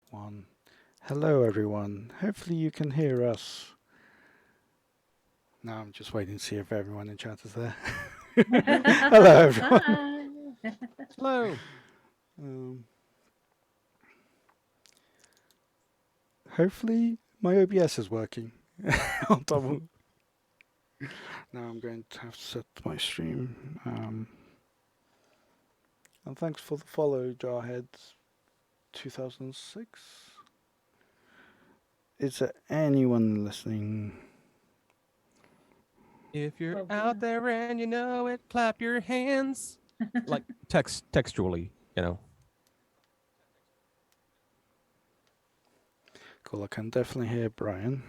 One. Hello, everyone. Hopefully, you can hear us. Now I'm just waiting to see if everyone in chat is there. Hello, everyone. Hi. Hello. Um, Hopefully, my OBS is working. On top of- Now I'm going to have to set my stream. And thanks for the follow, Jarhead 2006. Is there anyone listening? If you're Well, out there and you know it, clap your hands. Like textually, you know. Cool, I can definitely hear Brian.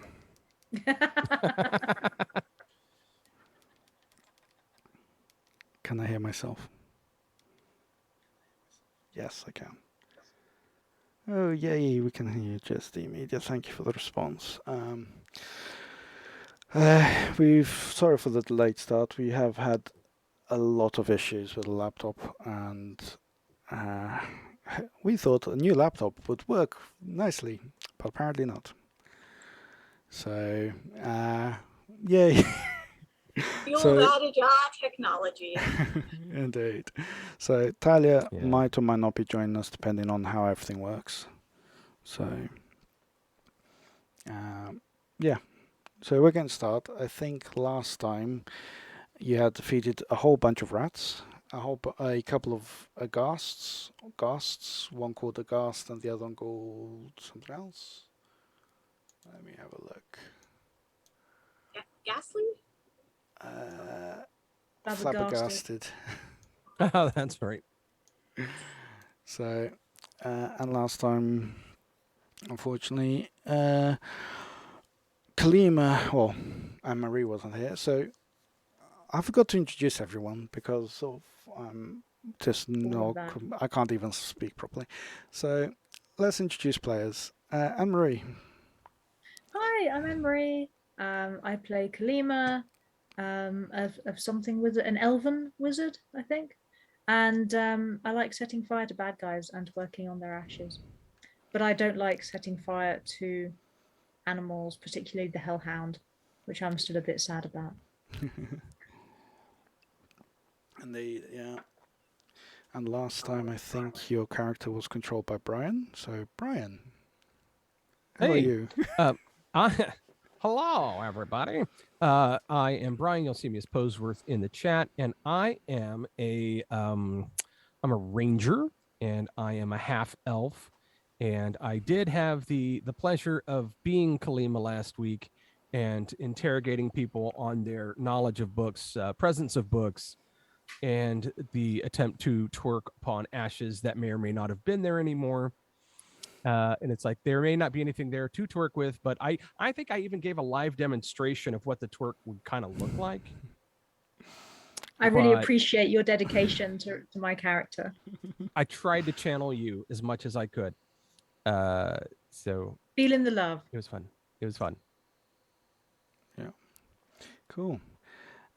Can I hear myself? Yes, I can. Oh, yay, we can hear you, JSD Media. Thank you for the response. Sorry for the late start. We have had a lot of issues with the laptop, and uh, we thought a new laptop would work nicely, but apparently not. So, yay. The old So, adage, technology. indeed. So, Talia Yeah. might or might not be joining us depending on how everything works. So, yeah. So, we're going to start. I think last time you had defeated a whole bunch of rats, a couple of ghasts, one called a ghast and the other one called something else. Let me have a look. Ghastly? Flabbergasted. Oh, that's right. So, and last time, unfortunately, Kalima, well, and Marie wasn't here, so I forgot to introduce everyone because of just no, that. I can't even speak properly. So let's introduce players. Anne Marie. Hi, I'm Emery. I play Kalima, of something wizard, an elven wizard, I think. And I like setting fire to bad guys and working on their ashes. But I don't like setting fire to animals, particularly the hellhound, which I'm still a bit sad about. Indeed, yeah. And last time I think your character was controlled by Brian. So Brian, how are Hey. you? I, hello, everybody. I am Brian. You'll see me as Poseworth in the chat, and I'm a ranger, and I am a half elf, and I did have the pleasure of being Kalima last week and interrogating people on their knowledge of books, presence of books, and the attempt to twerk upon ashes that may or may not have been there anymore. And it's like there may not be anything there to twerk with, but I think I even gave a live demonstration of what the twerk would kind of look like. I really But appreciate your dedication to my character. I tried to channel you as much as I could. So Feeling the love. it was fun. It was fun. Yeah, cool.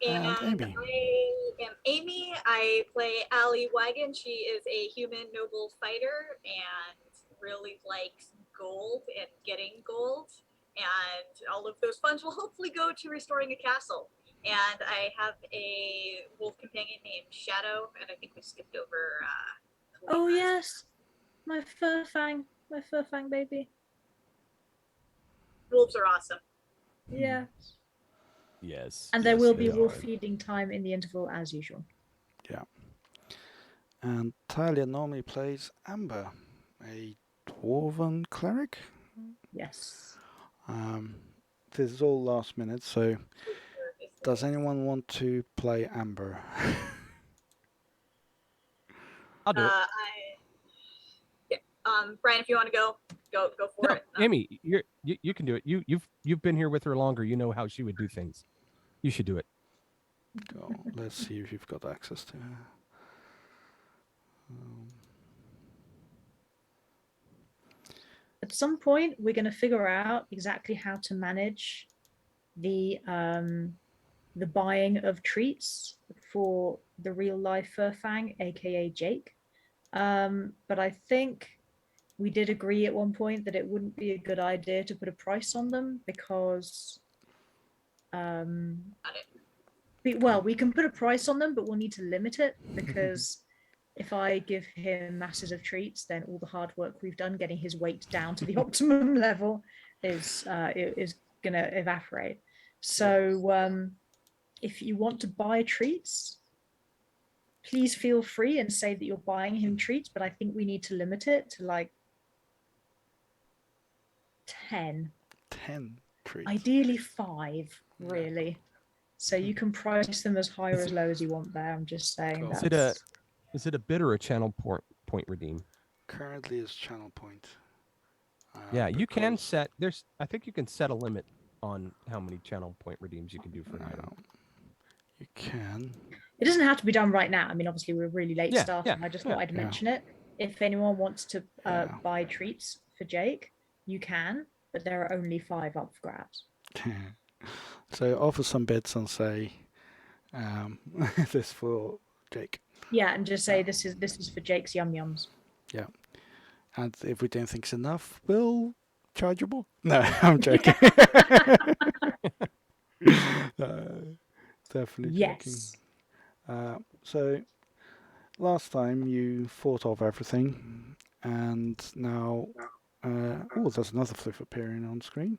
And And Amy. I am Amy. I play Allie Wagon. She is a human noble fighter and really likes gold and getting gold. And all of those funds will hopefully go to restoring a castle. And I have a wolf companion named Shadow, and I think we skipped over. Oh yes, my fur fang baby. Wolves are awesome. Yeah. Yes. And there yes, will they be wolf are. feeding time in the interval as usual. Yeah. And Talia normally plays Amber, a dwarven cleric. Yes. Um, this is all last minute, so does anyone want to play Amber? I'll do it. Brian, if you want to go for No, it. Amy, you can do it. You've been here with her longer. You know how she would do things. You should do it. Go. Let's see if you've got access to her. At some point, we're going to figure out exactly how to manage the buying of treats for the real life Furfang, aka Jake. But I think we did agree at one point that it wouldn't be a good idea to put a price on them because Got it. we can put a price on them, but we'll need to limit it because if I give him masses of treats, then all the hard work we've done getting his weight down to the optimum level is gonna evaporate. So if you want to buy treats, please feel free and say that you're buying him treats, but I think we need to limit it to like 10. 10 treats. Ideally 5, really. So you can price them as high or as low as you want there. I'm just saying Cool. that. Is it a bid or a channel point redeem? Currently is channel point. Yeah, you can because- set. I think you can set a limit on how many channel point redeems you can do for an item. You can. It doesn't have to be done right now. I mean, obviously we're really late Yeah, starting. yeah, I just yeah. thought I'd mention it. If anyone wants to Yeah. buy treats for Jake, you can, but there are only 5 up for grabs. So offer some bids and say this for Jake. Yeah, and just say this is for Jake's yum yums. Yeah. And if we don't think it's enough, we'll charge you more. No, I'm joking. Definitely Yes. joking. So last time you thought of everything, and now oh, there's another flip appearing on screen.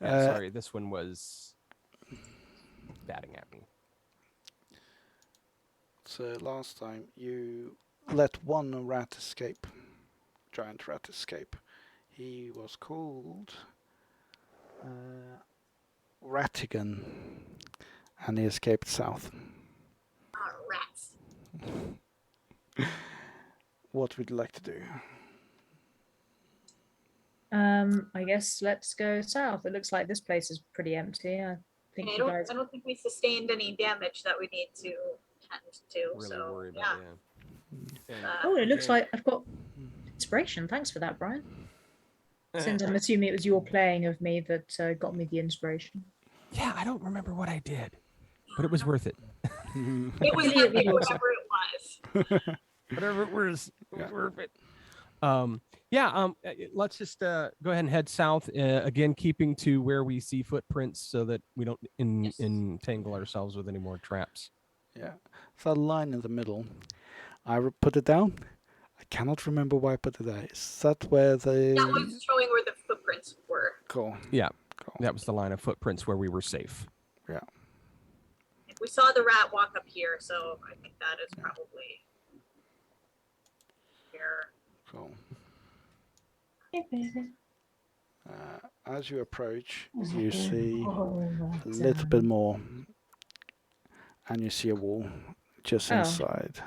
Sorry, this one was batting at me. So last time you let one rat escape, giant rat escape. He was called Ratigan, and he escaped south. Rats. What would you like to do? I guess let's go south. It looks like this place is pretty empty. I think I you guys. don't think we sustained any damage that we need to tend to. Really so worried yeah. about And Oh, it looks again- like I've got inspiration. Thanks for that, Brian. Since I'm assuming it was your playing of me that got me the inspiration. Yeah, I don't remember what I did, but it was worth it. It was Really, it was epic, awesome. whatever it was. Whatever it was Yeah. worth it. Let's just go ahead and head south again, keeping to where we see footprints so that we don't entangle ourselves with any more traps. Yeah. So that line in the middle, put it down. I cannot remember why I put it there. Is that where the... That was showing where the footprints were. Cool. Yeah, Cool. that was the line of footprints where we were safe. Yeah. We saw the rat walk up here, so I think that is probably here. Cool. Hey, baby. As you approach, you see Oh, a little bit more, and you see a wall just Oh. inside.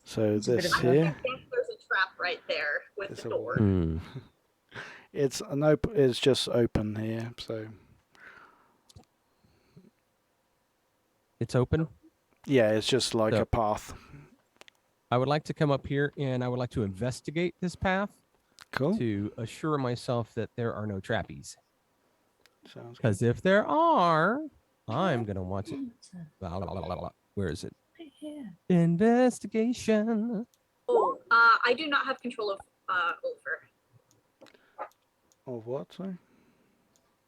So It's a bit this of a- here, I think there's a trap right there with It's the a door. it's an open. It's just open here. So It's open. yeah, it's just like So- a path. I would like to come up here and I would like to investigate this path Cool. to assure myself that there are no trappies. Sounds good. Because if there are, I'm going to want to. Where is it? Right here. Investigation. Oh, I do not have control of Ulfer. Of what? Sorry.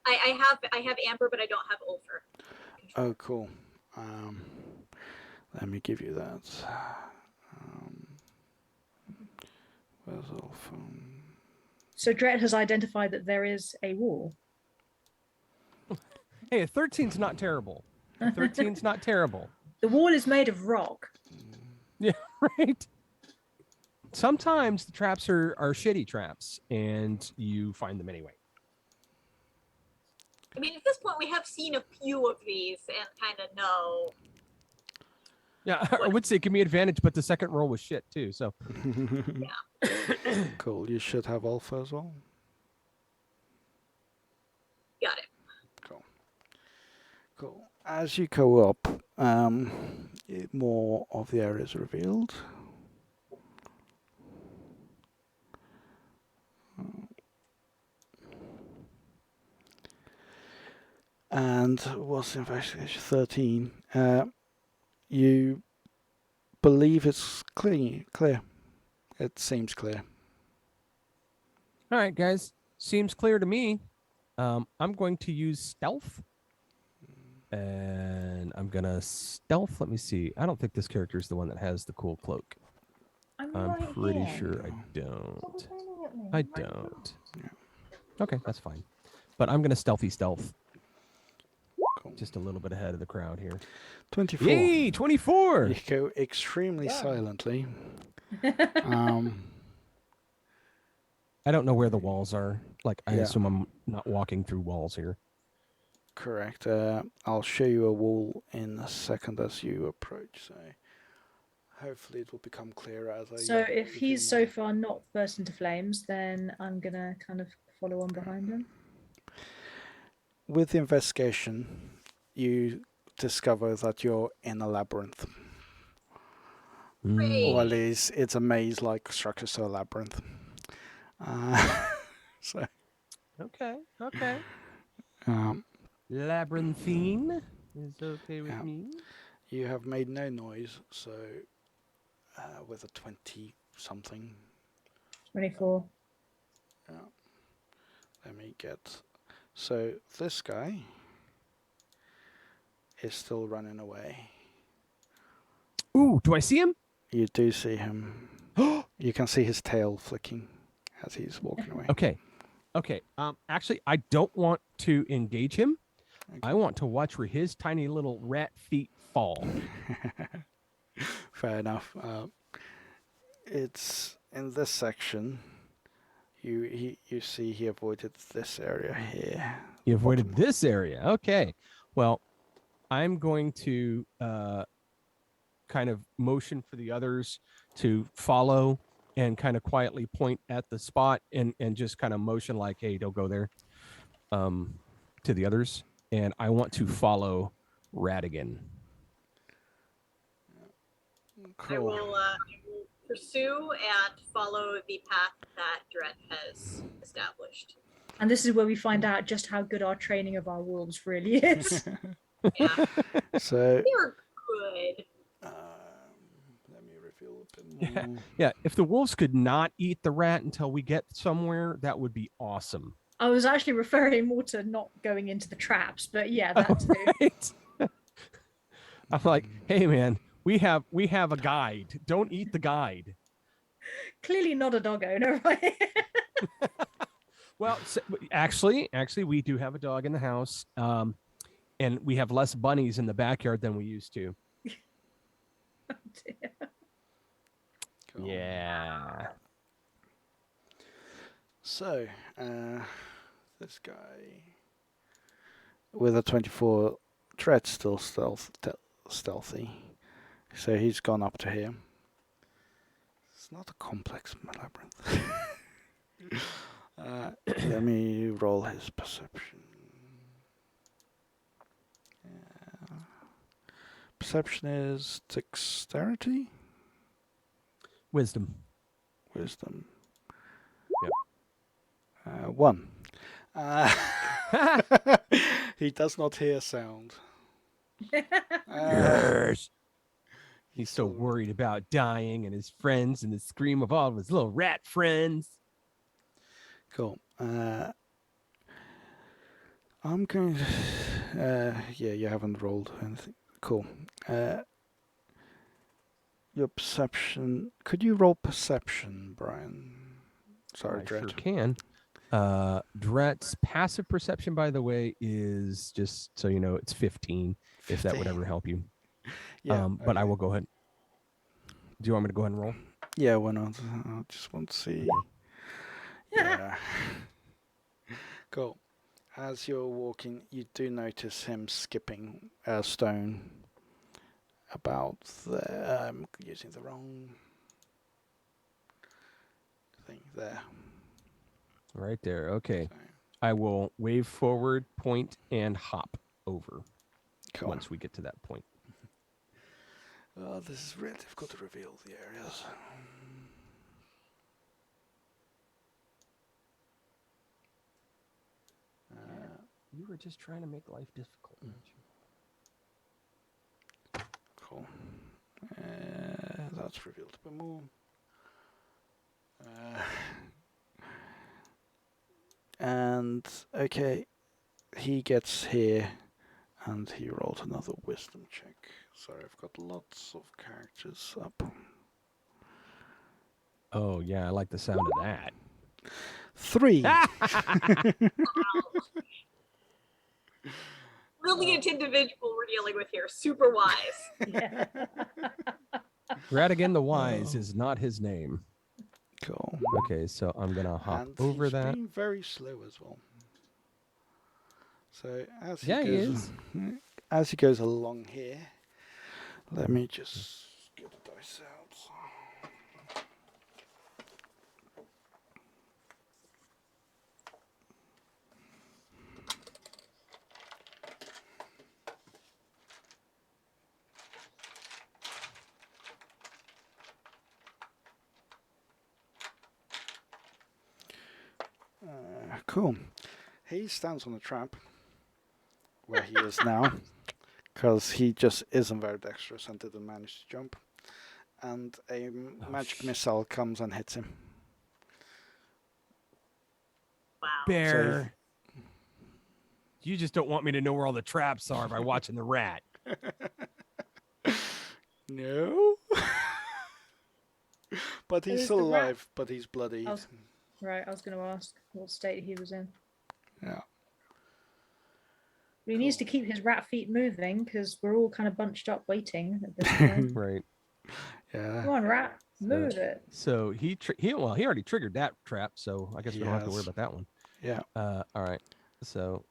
I have Amber, but I don't have Ulfer. Oh, cool. Let me give you that. Where's all phone? So Dret has identified that there is a wall. Hey, a 13's not terrible. 13's not terrible. The wall is made of rock. Yeah, right. Sometimes the traps are shitty traps, and you find them anyway. I mean, at this point, we have seen a few of these and kind of know. Yeah, I would say give me advantage, but the second roll was shit too. So Cool. You should have alpha as well. Got it. Cool. As you go up, more of the area is revealed. And what's investigation 13? You believe it's clear. It seems clear. All right, guys. Seems clear to me. I'm going to use stealth. And I'm going to stealth. Let me see. I don't think this character is the one that has the cool cloak. I'm I'm right pretty here. sure I Stop don't. pointing at me. I I'm right don't. Yeah. Okay, that's fine. But I'm going to stealth Cool. just a little bit ahead of the crowd here. 24. Yay, 24. You go extremely Wow. silently. now. I don't know where the walls are. Like, I Yeah. assume I'm not walking through walls here. Correct. I'll show you a wall in a second as you approach. So hopefully it will become clearer as I. So if reveal he's so more. far not burst into flames, then I'm gonna kind of follow on behind him. With the investigation, you discover that you're in a labyrinth. Mm. Or at least it's a maze-like structure, so a labyrinth. So Okay, okay. um, Labyrinthine is okay with Yeah. me. you have made no noise, so with a 20-something. 24. Yeah. Let me get. So this guy is still running away. Ooh, do I see him? You do see him. You can see his tail flicking as he's walking away. Okay. Okay. Actually, I don't want to engage him. Okay. I want to watch where his tiny little rat feet fall. Fair enough. It's in this section. You see he avoided this area here. He avoided Bottom. this area. Okay. Well, I'm going to kind of motion for the others to follow and kind of quietly point at the spot and just kind of motion like, hey, don't go there, to the others. And I want to follow Radigan. Cool. I will pursue and follow the path that Dret has established. And this is where we find out just how good our training of our wolves really is. Yeah, So they're good. let me reveal a bit more. Yeah. If the wolves could not eat the rat until we get somewhere, that would be awesome. I was actually referring more to not going into the traps, but yeah, that too. Right? I'm like, hey man, we have a guide. Don't eat the guide. Clearly not a dog owner, right? Well, actually, we do have a dog in the house, and we have less bunnies in the backyard than we used to. Oh, dear. Cool. Yeah. So this guy with a 24 Tread's still stealthy. So he's gone up to here. It's not a complex labyrinth. Let me roll his perception. Yeah. Perception is dexterity? Wisdom. Wisdom. Yep. 1. He does not hear sound. Yes. He's so still- worried about dying and his friends and the scream of all of his little rat friends. Cool. I'm going to... yeah, you haven't rolled anything. Cool. Your perception... Could you roll perception, Brian? Sorry, I Dred. sure can. Dret's passive perception, by the way, is just so you know, it's 15. If that would 15. ever help you. Yeah, But I okay. will go ahead. Do you want me to go ahead and roll? Yeah, why not? I just want to see. Yeah. Cool. As you're walking, you do notice him skipping a stone about there. I'm using the wrong thing there. Right there. Okay. So, I will wave forward, point, and hop over cool. once we get to that point. Oh, this is really difficult to reveal the areas. You were just trying to make life difficult, weren't you? Cool. That's revealed a bit more. And okay, he gets here, and he rolled another wisdom check. Sorry, I've got lots of characters up. Oh yeah, I like the sound of that. 3. Brilliant individual we're dealing with here. Super wise. Yeah. Radigan the Wise Oh. is not his name. Cool. Okay, so I'm gonna hop And over he's that. being very slow as well. So as he Yeah, he goes, is. as he goes along here, let me just get the dice out. Cool. He stands on a trap where he is now, because he just isn't very dexterous and didn't manage to jump. And a magic missile comes and hits him. Wow. Bear. You just don't want me to know where all the traps are by watching the rat. No. But he's Who's still the rat? alive, but he's bloodied. Right, I was going to ask what state he was in. Yeah. But he needs to keep his rat feet moving because we're all kind of bunched up waiting at this point. Right. Yeah. Come on, rat, move it. So he already triggered that trap, so I guess we don't have to worry Yes. about that one. Yeah. All right. So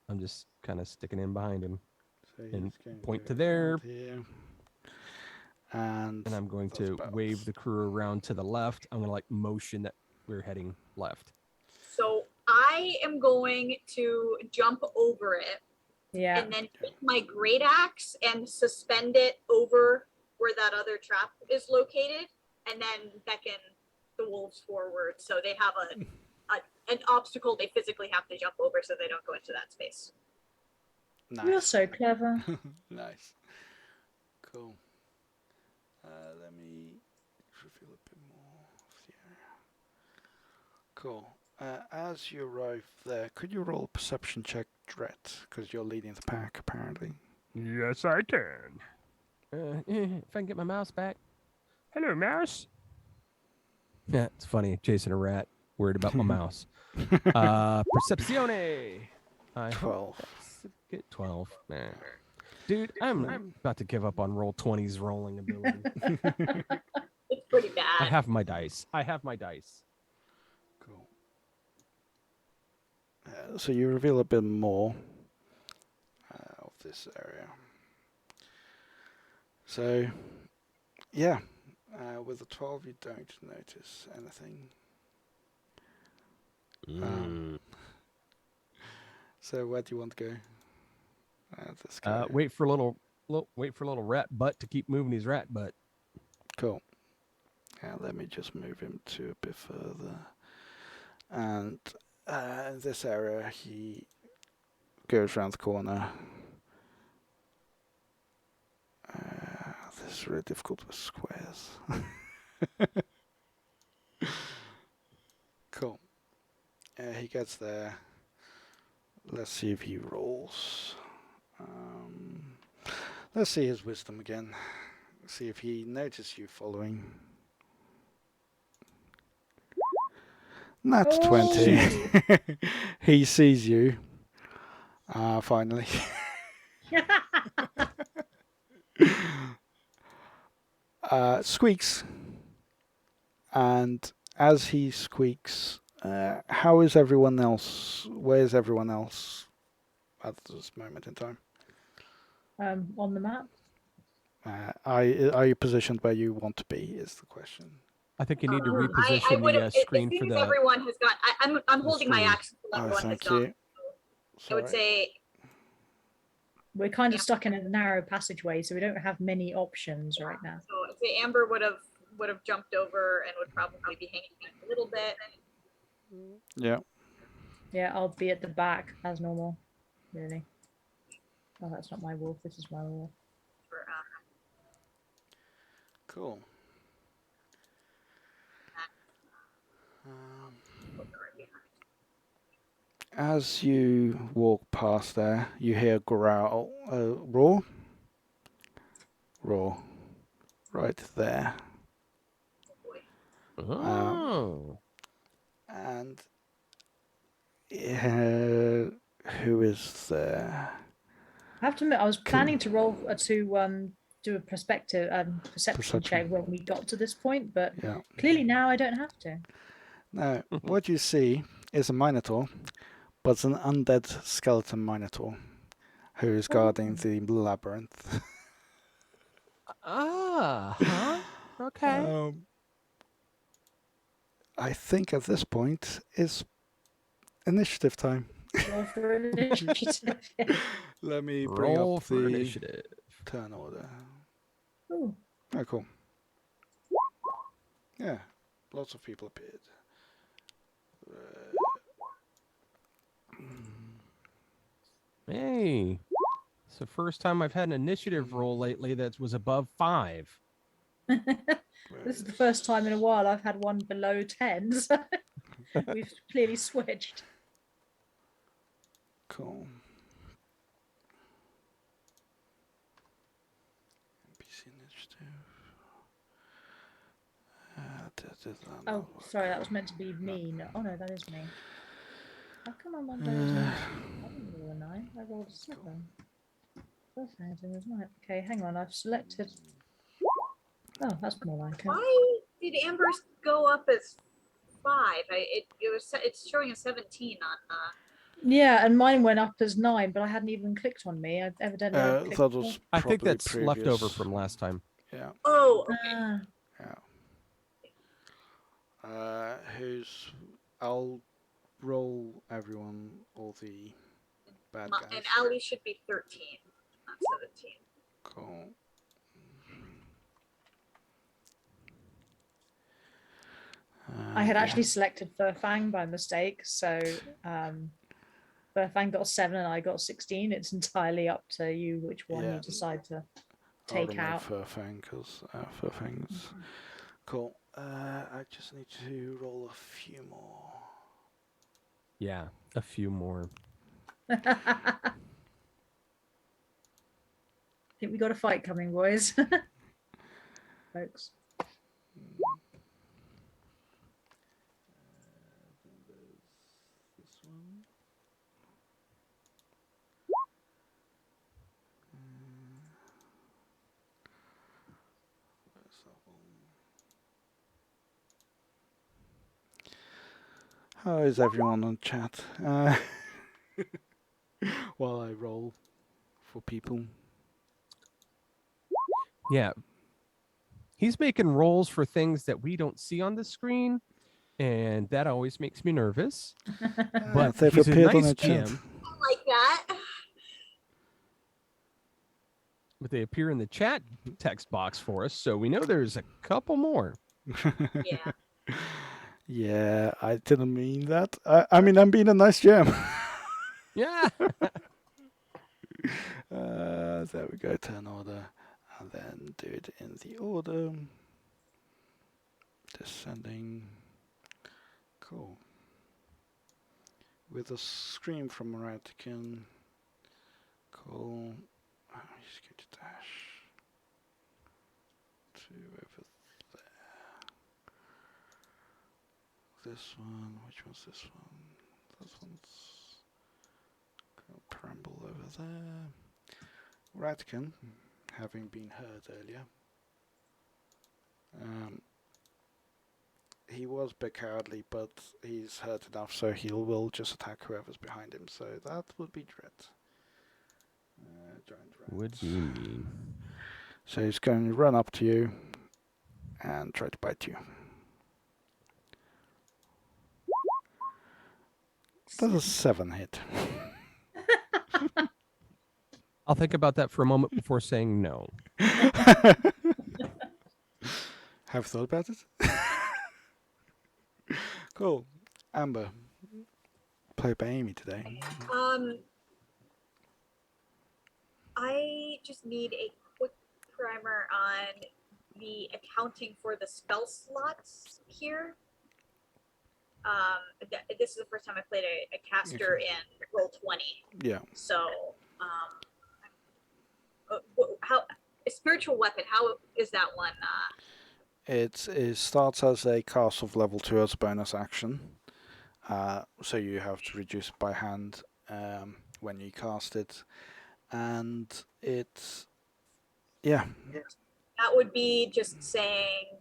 I'm just kind of sticking in behind him. So And he's going point to go there. around here. And I'm going those to bells. wave the crew around to the left. I'm going to like motion that we're heading left. So I am going to jump over it Yeah. and then take my great axe and suspend it over where that other trap is located, and then beckon the wolves forward so they have an obstacle they physically have to jump over so they don't go into that space. Nice. You're so clever. Nice. Cool. Let me reveal a bit more of the area. Cool. As you arrive there, could you roll a perception check, Dret? Because you're leading the pack, apparently. Yes, I can. If I can get my mouse back. Hello, mouse. Yeah, it's funny. Chasing a rat. Worried about my mouse. Percepzione. 12. Get 12. Nah. Dude, I'm about to give up on roll 20's rolling ability. It's pretty bad. I have my dice. Cool. So you reveal a bit more of this area. So, yeah, with the 12 you don't notice anything. So where do you want to go? This guy. Wait for a little rat butt to keep moving his rat butt. Cool. Let me just move him to a bit further. And in this area, he goes around the corner. This is really difficult with squares. Cool. He gets there. Let's see if he rolls. Let's see his wisdom again. See if he notices you following. Nat 20. He sees you. Finally. Squeaks. And as he squeaks, how is everyone else? Where's everyone else at this moment in time? On the map. Are you positioned where you want to be? Is the question. I think you need to I reposition would the have, screen as for soon as the. everyone has got, I'm holding my screen. axe until everyone has Thank gone. you. I would say We're kind of stuck in a narrow passageway, so we don't have many options right now. so. I'd say Amber would have jumped over and would probably be hanging back a little bit. Yeah. Yeah, I'll be at the back as normal. Really. Oh, that's not my wolf. This is my wolf. For, Cool. As you walk past there, you hear growl, roar, roar, right there, Oh. and who is there? I have to admit, I was planning to roll to do a perspective perception check Perception. when we got to this point, but Yeah. clearly now I don't have to. Now, what you see is a minotaur, but it's an undead skeleton minotaur who is guarding the labyrinth. Huh? Okay. I think at this point is initiative time. Roll for initiative. Let me bring Roll up for the initiative. turn order. Ooh. Oh, cool. Yeah, lots of people appeared. Hey. It's the first time I've had an initiative roll lately that was above 5. This is the first time in a while I've had one below 10, so we've clearly switched. Cool. NPC initiative. Oh, sorry, that was meant to be me. No, oh no, that is me. How come I'm on those? I didn't roll a 9. I rolled a 7. First thing was 9. Okay, hang on. I've selected. Oh, that's more like it. Why did Amber's go up as 5? It's showing a 17 on. Yeah, and mine went up as 9, but I hadn't even clicked on me. I evidently I clicked. That was I think probably that's previous. leftover from last time. Yeah. Oh, okay. Yeah. Who's? I'll roll everyone, all the bad guys. And Ali should be 13, not 17. Cool. I had actually selected Furfang by mistake, so Furfang got a 7 and I got 16. It's entirely up to you which one you decide to take out. Furfang, because Furfang's cool. I just need to roll a few more. Yeah, a few more. I think we got a fight coming, boys. Folks. Then there's this one. Where's that one? How is everyone on chat? While I roll for people. Yeah. He's making rolls for things that we don't see on the screen, and that always makes me nervous. But they've he's a appeared on nice the chat. GM. I like that. But they appear in the chat text box for us, so we know there's a couple more. Yeah. Yeah, I didn't mean that. I mean, I'm being a nice gem. Yeah. There we go, turn order. And then do it in the order. Descending. Cool. With a scream from Ratican. Cool. He's going to dash to over there. This one. Which one's this one? This one's going to preamble over there. Ratican, having been heard earlier, he was big cowardly, but he's hurt enough, so he will just attack whoever's behind him. So that would be Dread. Giant rat. Would be me. So he's going to run up to you and try to bite you. That's a 7 hit. I'll think about that for a moment before saying no. Have thought about it? Cool. Amber, played by Amy today. I just need a quick primer on the accounting for the spell slots here. this is the first time I played a caster in Roll20. Yeah. So, how a spiritual weapon? How is that one? It starts as a cast of level 2 as a bonus action. So you have to reduce it by hand when you cast it. And it's, yeah. That would be just saying.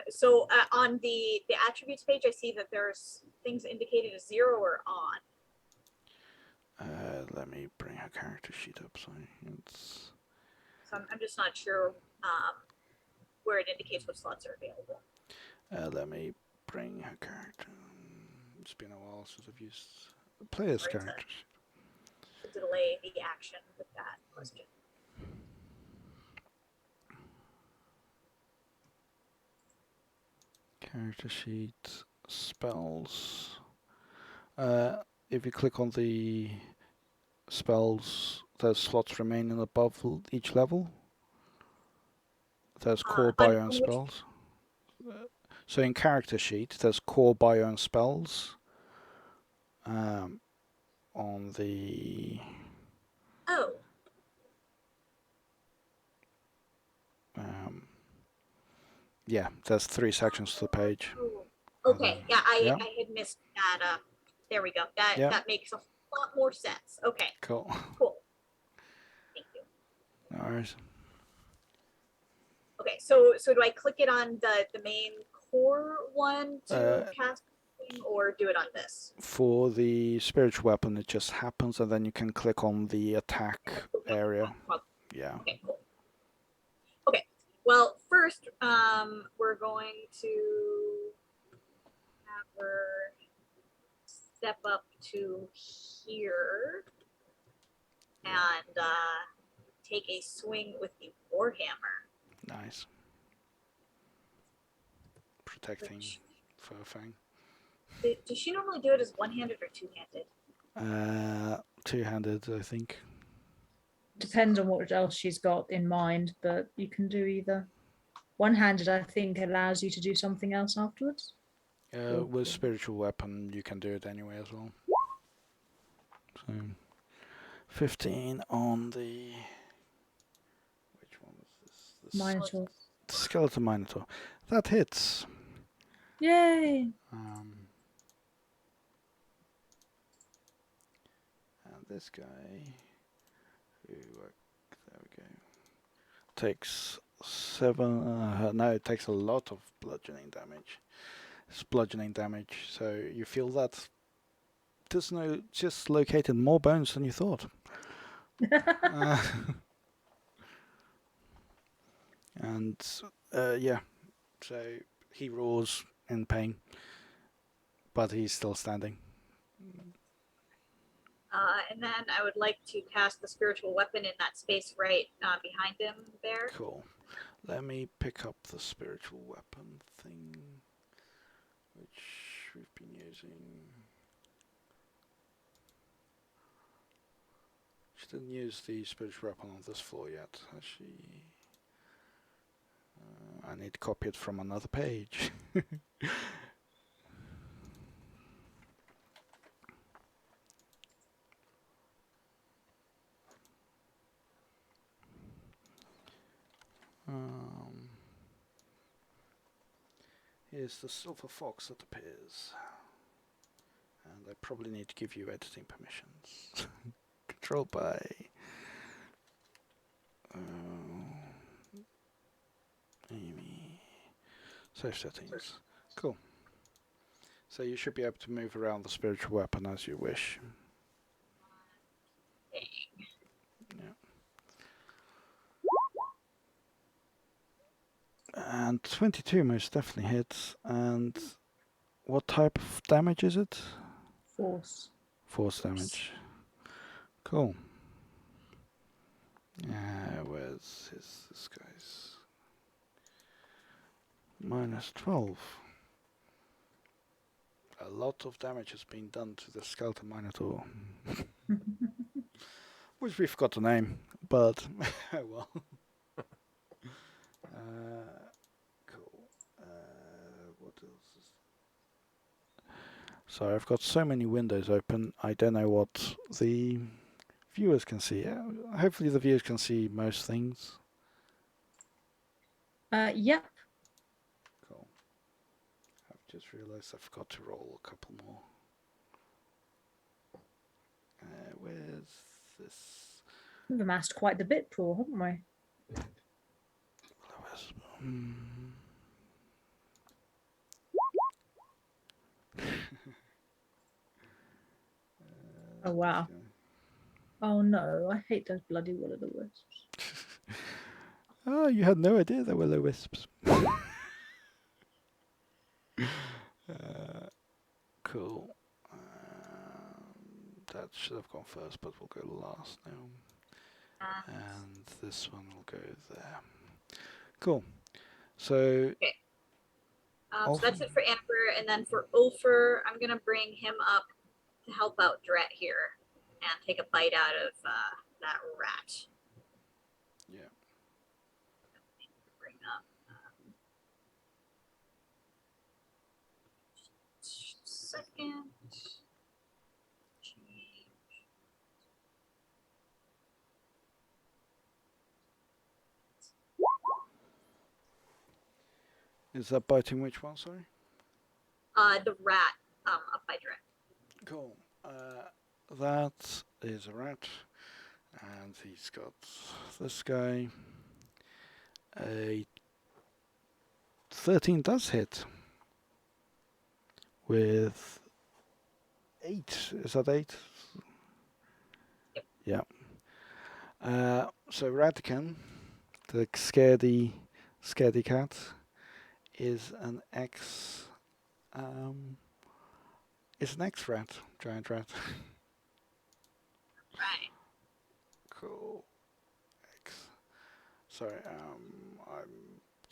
So on the attributes page, I see that there's things indicated as 0 or on. Let me bring her character sheet up. Sorry. It's... So I'm just not sure where it indicates what slots are available. let me bring her character. It's been a while since I've used the player's character sheet. To delay the action with that question. Character sheet, spells. If you click on the spells, there's slots remaining above each level. There's core bio and spells. So in character sheet, there's core bio and spells. On the yeah, there's 3 sections to the page. Okay, yeah, I had missed that. There we go. That makes a lot more sense. Okay. Cool. Thank you. No worries. Okay, so do I click it on the main core one to cast, or do it on this? For the spiritual weapon, it just happens, and then you can click on the attack area. Yeah. Okay, cool. Okay, well, first, we're going to have her step up to here and take a swing with the warhammer. Nice. Protecting Furfang. Does she normally do it as one-handed or two-handed? Two-handed, I think. Depends on what else she's got in mind, but you can do either. One-handed, I think, allows you to do something else afterwards. With spiritual weapon, you can do it anyway as well. So, 15 on the... Which one was this? Minotaur. Skeleton Minotaur. That hits. Yay! And this guy, who, there we go, takes 7. No, it takes a lot of bludgeoning damage. It's bludgeoning damage, so you feel that there's just located more bones than you thought. And yeah, so he roars in pain, but he's still standing. And then I would like to cast the spiritual weapon in that space right behind him there. Cool. Let me pick up the spiritual weapon thing, which we've been using. She didn't use the spiritual weapon on this floor yet, has she? I need to copy it from another page. Here's the silver fox that appears. And I probably need to give you editing permissions. Control by... Amy. Save settings. Cool. So you should be able to move around the spiritual weapon as you wish. Yeah. And 22 most definitely hits. And what type of damage is it? Force. Force damage. Cool. Where's this guy's? Minus 12. A lot of damage has been done to the Skeleton Minotaur. Which we forgot to name, but well. So I've got so many windows open, I don't know what the viewers can see. Hopefully the viewers can see most things. Yep. Cool. I've just realised I forgot to roll a couple more. Where's this? We've amassed quite the bit pool, haven't we? Lowest. Oh, wow. Oh no, I hate those bloody will-o'-the-wisps. Oh, you had no idea there were low wisps. Cool. That should have gone first, but we'll go last now. And this one will go there. Cool. So, So that's it for Amber, and then for Ulfer, I'm gonna bring him up to help out Dret here and take a bite out of that rat. yeah. Bring up. Second. Is that biting which one, sorry? The rat up by Dret. Cool. That is a rat. And he's got this guy. A 13 does hit. With 8. Is that 8? Yep. Yeah. So Ratican, the scaredy cat, is an X. It's an X rat, giant rat. Right. Cool. X. Sorry, I'm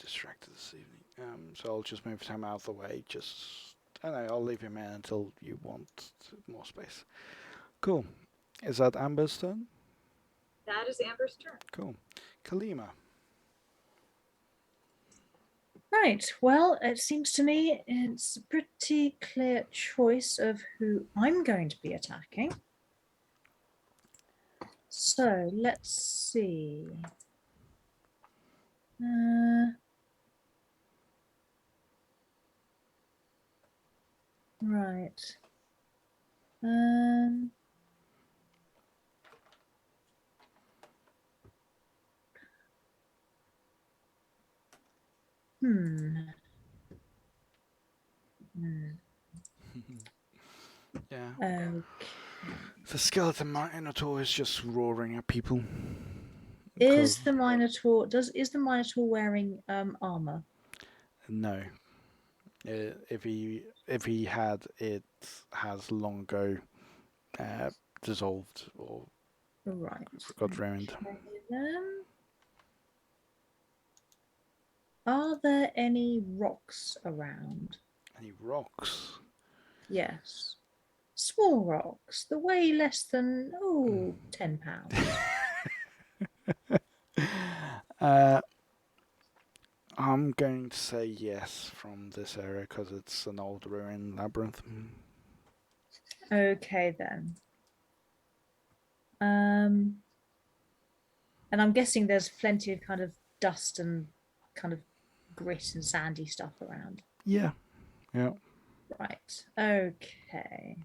distracted this evening. So I'll just move him out of the way. I don't know, I'll leave him in until you want more space. Cool. Is that Amber's turn? That is Amber's turn. Cool. Kalima. Right, well, it seems to me it's a pretty clear choice of who I'm going to be attacking. So let's see. Right. Yeah. Okay. The skeleton minotaur is just roaring at people. Is the Minotaur wearing armor? No. If he had, it has long ago dissolved or Right. got ruined. Okay, then. Are there any rocks around? Any rocks? Yes. Small rocks, the weigh less than 10 pounds. I'm going to say yes from this area because it's an old ruined labyrinth. Okay then. And I'm guessing there's plenty of kind of dust and kind of grit and sandy stuff around. Yeah. Right. Okay.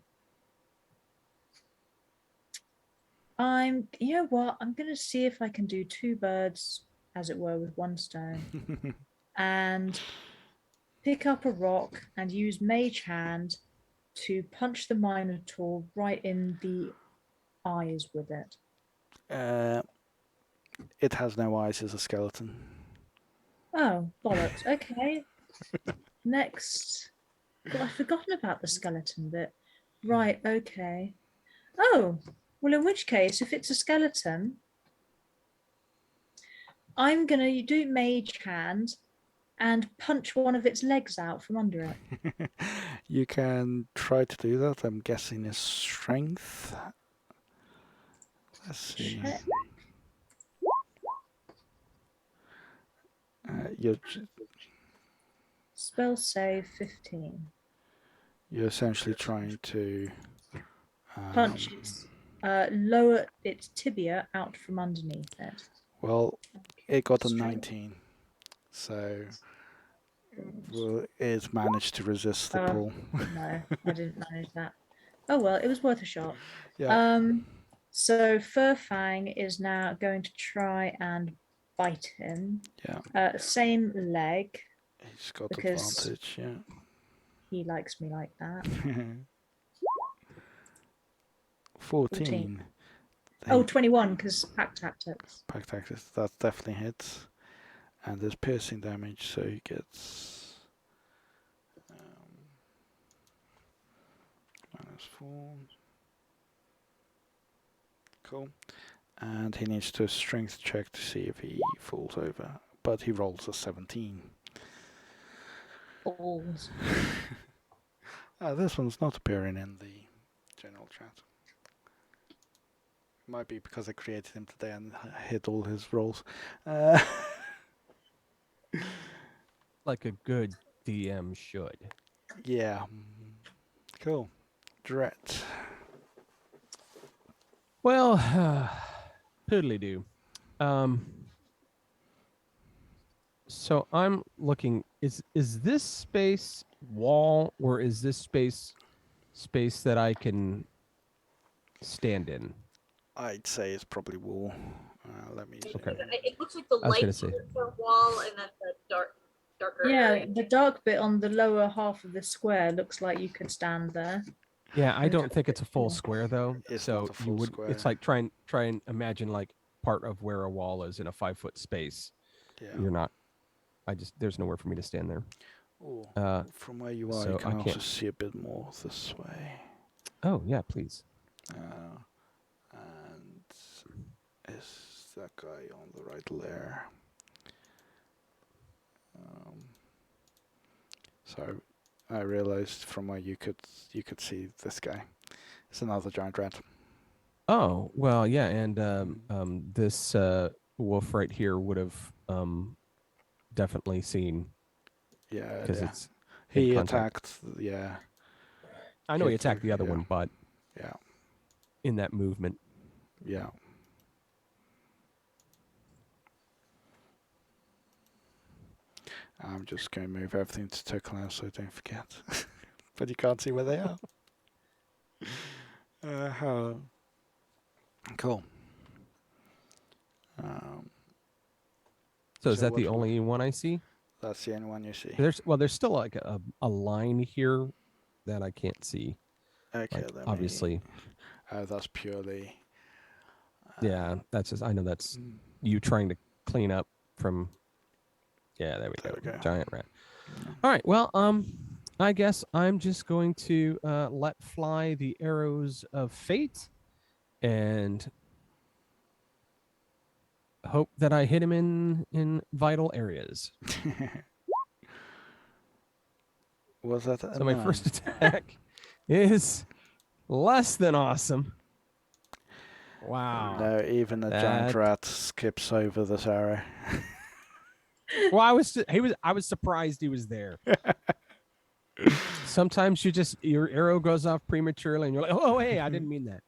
You know what? I'm going to see if I can do 2 birds, as it were, with 1 stone. And pick up a rock and use Mage Hand to punch the Minotaur right in the eyes with it. It has no eyes as a skeleton. Oh, bollocks. Okay. Next. God, I've forgotten about the skeleton bit. Right, okay. Oh, well, in which case, if it's a skeleton, I'm going to do Mage Hand and punch one of its legs out from under it. You can try to do that. I'm guessing is strength. Let's see. Check. You're Spell save 15. You're essentially trying to Punch lower its tibia out from underneath it. Well, it got a Straight. 19, so it managed to resist the pull. No, I didn't manage that. Oh well, it was worth a shot. Yeah, So Furfang is now going to try and bite him. yeah, Same leg he's got because advantage. Yeah. he likes me like that. 14. Oh, 21 because pack tactics. Pack tactics, that definitely hits. And there's piercing damage, so he gets -4. Cool. And he needs to strength check to see if he falls over, but he rolls a 17. Balls. This one's not appearing in the general chat. Might be because I created him today and hit all his rolls. Like a good DM should. Yeah. Cool. Dret. Well, poodly do. So I'm looking. Is this space wall or is this space that I can stand in? I'd say it's probably wall. Let me. Okay. It looks like the I was gonna light say. wall and then the darker Yeah, area. the dark bit on the lower half of the square looks like you could stand there. Yeah, I don't think it's a full square though. It's so not a you full would. square. It's like try and imagine like part of where a wall is in a 5-foot space. Yeah. You're not. There's nowhere for me to stand there. Oh, Uh, from where you are, so you can I also can't- see a bit more this way. Oh yeah, please. And is that guy on the right there? So I realized from where you could see this guy. It's another giant rat. Oh well, yeah, and this wolf right here would have definitely seen Yeah, because yeah. it's He in contact. attacked. Yeah, I know he hit attacked you, the other yeah. one, but yeah, in that movement. yeah. I'm just going to move everything to Token now so I don't forget. But you can't see where they are. Cool. So is So that the what only one I see? That's the only one you see. There's still like a line here that I can't see. Okay, Like, let obviously. me. That's purely. Yeah, that's just. I know that's you trying to clean up from. Yeah, there we There go. we go. Giant rat. All right. Well, I guess I'm just going to let fly the arrows of fate and hope that I hit him in vital areas. Was that a So my 9? first attack is less than awesome. Wow. No, even a giant That- rat skips over this arrow. Well, I was surprised he was there. Sometimes your arrow goes off prematurely and you're like, oh hey, I didn't mean that.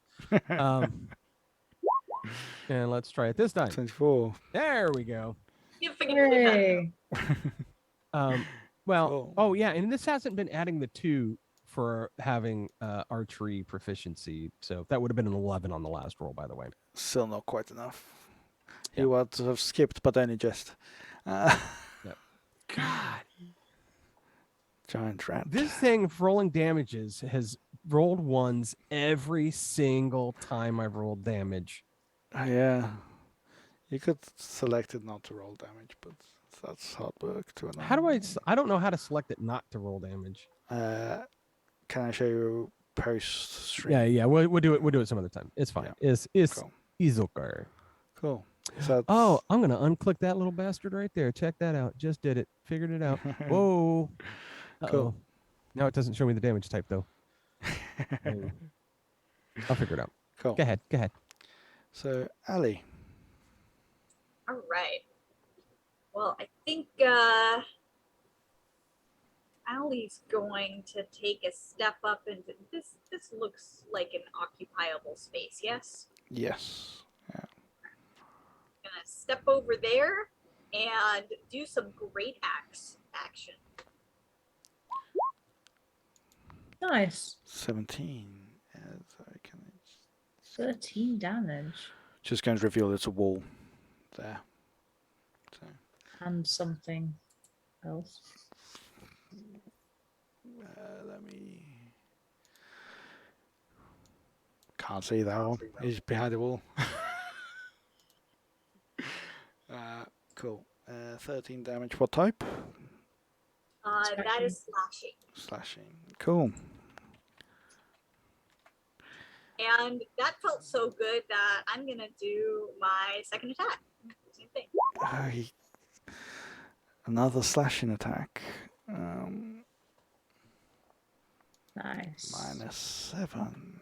And let's try it this time. 24. There we go. You figured it out. Hey. Well, Cool. oh yeah, and this hasn't been adding the 2 for having archery proficiency, so that would have been an 11 on the last roll, by the way. Still not quite enough. He Yeah. would have skipped, but only just. God, Giant rat. this thing rolling damages has rolled ones every single time I've rolled damage. Yeah. You could select it not to roll damage, but that's hard work to another. How do I don't know how to select it not to roll damage. Can I show you post stream? Yeah, we'll do it some other time. It's fine. Yeah. It's Cool. okay. Cool. So Oh, I'm gonna unclick that little bastard right there. Check that out. Just did it. Figured it out. Whoa. Uh-oh. Cool. Now it doesn't show me the damage type though. I'll figure it out. Cool. Go ahead. So Ali. All right. Well, I think Allie's going to take a step up into this. This looks like an occupiable space. Yes. Yes. Gonna step over there and do some great axe action. Nice. 17. Sorry, can I 13 damage. just going to reveal it's a wall there. So, And something else. let me. Can't see that one. He's behind the wall. Cool. 13 damage. What type? That is slashing. Slashing. Cool. And that felt so good that I'm gonna do my second attack. Same thing. Another slashing attack. Nice. -7.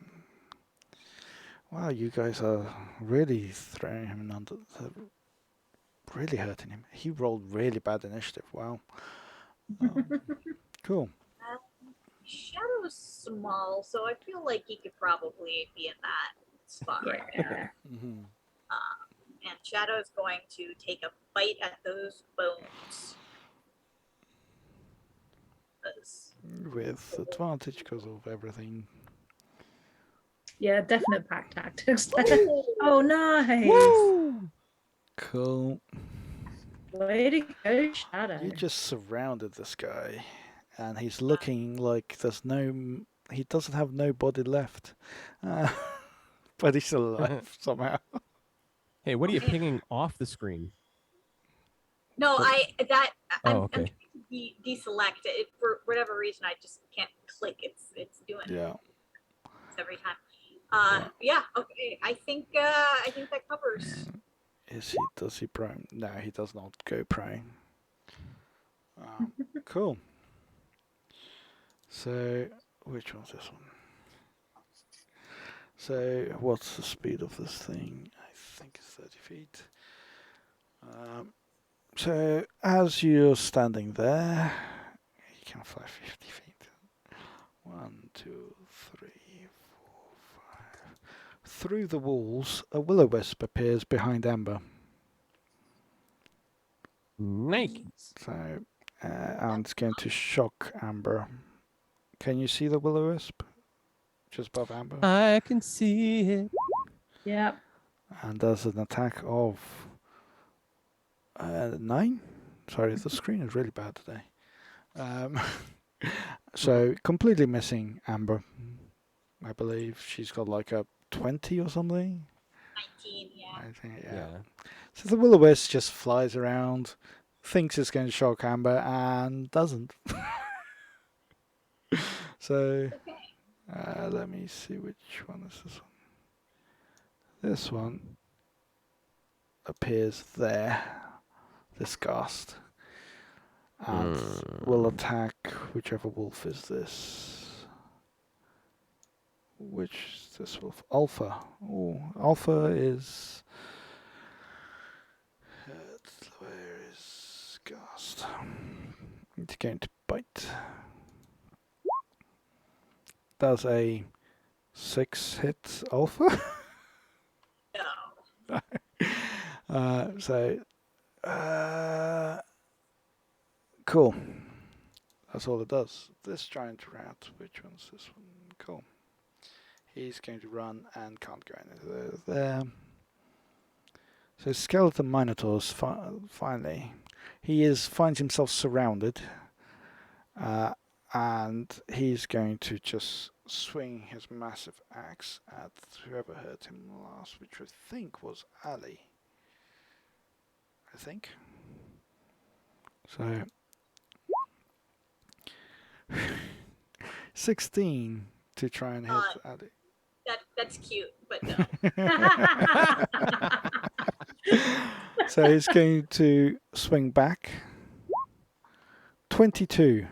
Wow, you guys are really throwing him under. Really hurting him. He rolled really bad initiative. Wow. Cool. Shadow's small, so I feel like he could probably be in that spot right there. Mm-hmm. And Shadow's going to take a bite at those bones. With advantage because of everything. Yeah, definite pack tactics there. Oh, nice. Woo! Cool. Way to go, Shadow. You just surrounded this guy, and he's looking like there's no. He doesn't have no body left, but he's still alive somehow. Hey, what are you pinging off the screen? No, I'm Oh, okay. trying to deselect it for whatever reason. I just can't click. It's doing Yeah. it every time. Yeah. Okay. I think that covers. Does he prone? No, he does not go prone. Cool. So, which one's this one? So, what's the speed of this thing? I think it's 30 feet. So, as you're standing there, you can fly 50 feet. 1, 2, 3, 4, 5. Through the walls, a will-o-wisp appears behind Amber. Nice. So, and it's going to shock Amber. Can you see the will-o-wisp? Just above Amber? I can see it. Yep. And does an attack of 9. Sorry, the screen is really bad today. So completely missing Amber. I believe she's got like a 20 or something. 19. Yeah. I think, yeah. Yeah. So the will-o-wisp just flies around, thinks it's going to shock Amber, and doesn't. So Okay. let me see which one is this one. This one appears there. This cast. And will attack whichever wolf is this. Which is this wolf? Alpha. Oh, Alpha is. Where is cast? It's going to bite. Does a 6 hit Alpha? No. Cool. That's all it does. This giant rat, which one's this one? Cool. He's going to run and can't go into there. So Skeleton Minotaur's finally. He finds himself surrounded. And he's going to just swing his massive axe at whoever hurt him last, which I think was Ali. I think. So 16 to try and hit Ali. That's cute, but no. So he's going to swing back. 22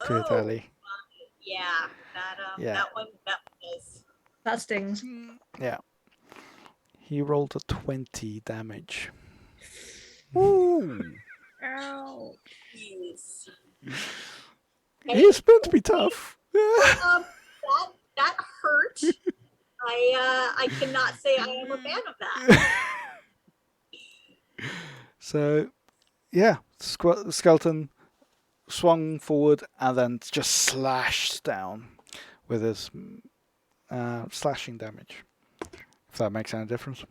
to hit Ali. Yeah. Yeah. That one is. That stings. Yeah. He rolled a 20 damage. Woo! Ouch. Jeez. He's meant to be tough. That hurt. I cannot say I am a fan of that. So, yeah, the skeleton swung forward and then just slashed down with his slashing damage. If that makes any difference.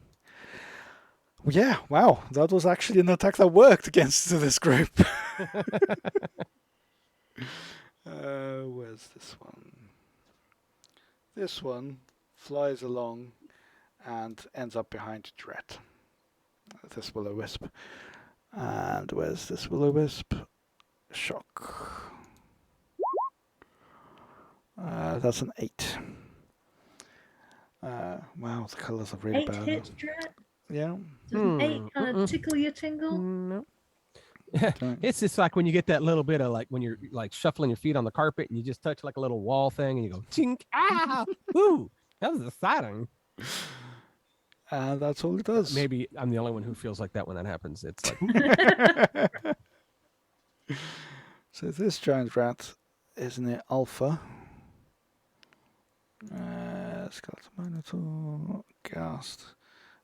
Yeah, wow, that was actually an attack that worked against this group. Where's this one? This one flies along and ends up behind Dret. This will-o-wisp. And where's this will-o-wisp? Shock. That's an 8. Wow, the colours are really 8 bad. hit, Dret? Yeah. Doesn't 8 kind of tickle your tingle? No. Don't- It's just like when you get that little bit of like when you're like shuffling your feet on the carpet and you just touch like a little wall thing and you go chink ah ooh, that was exciting. And that's all it does. Maybe I'm the only one who feels like that when that happens. It's like So this giant rat is near Alpha. Skeleton Minotaur, Ghast,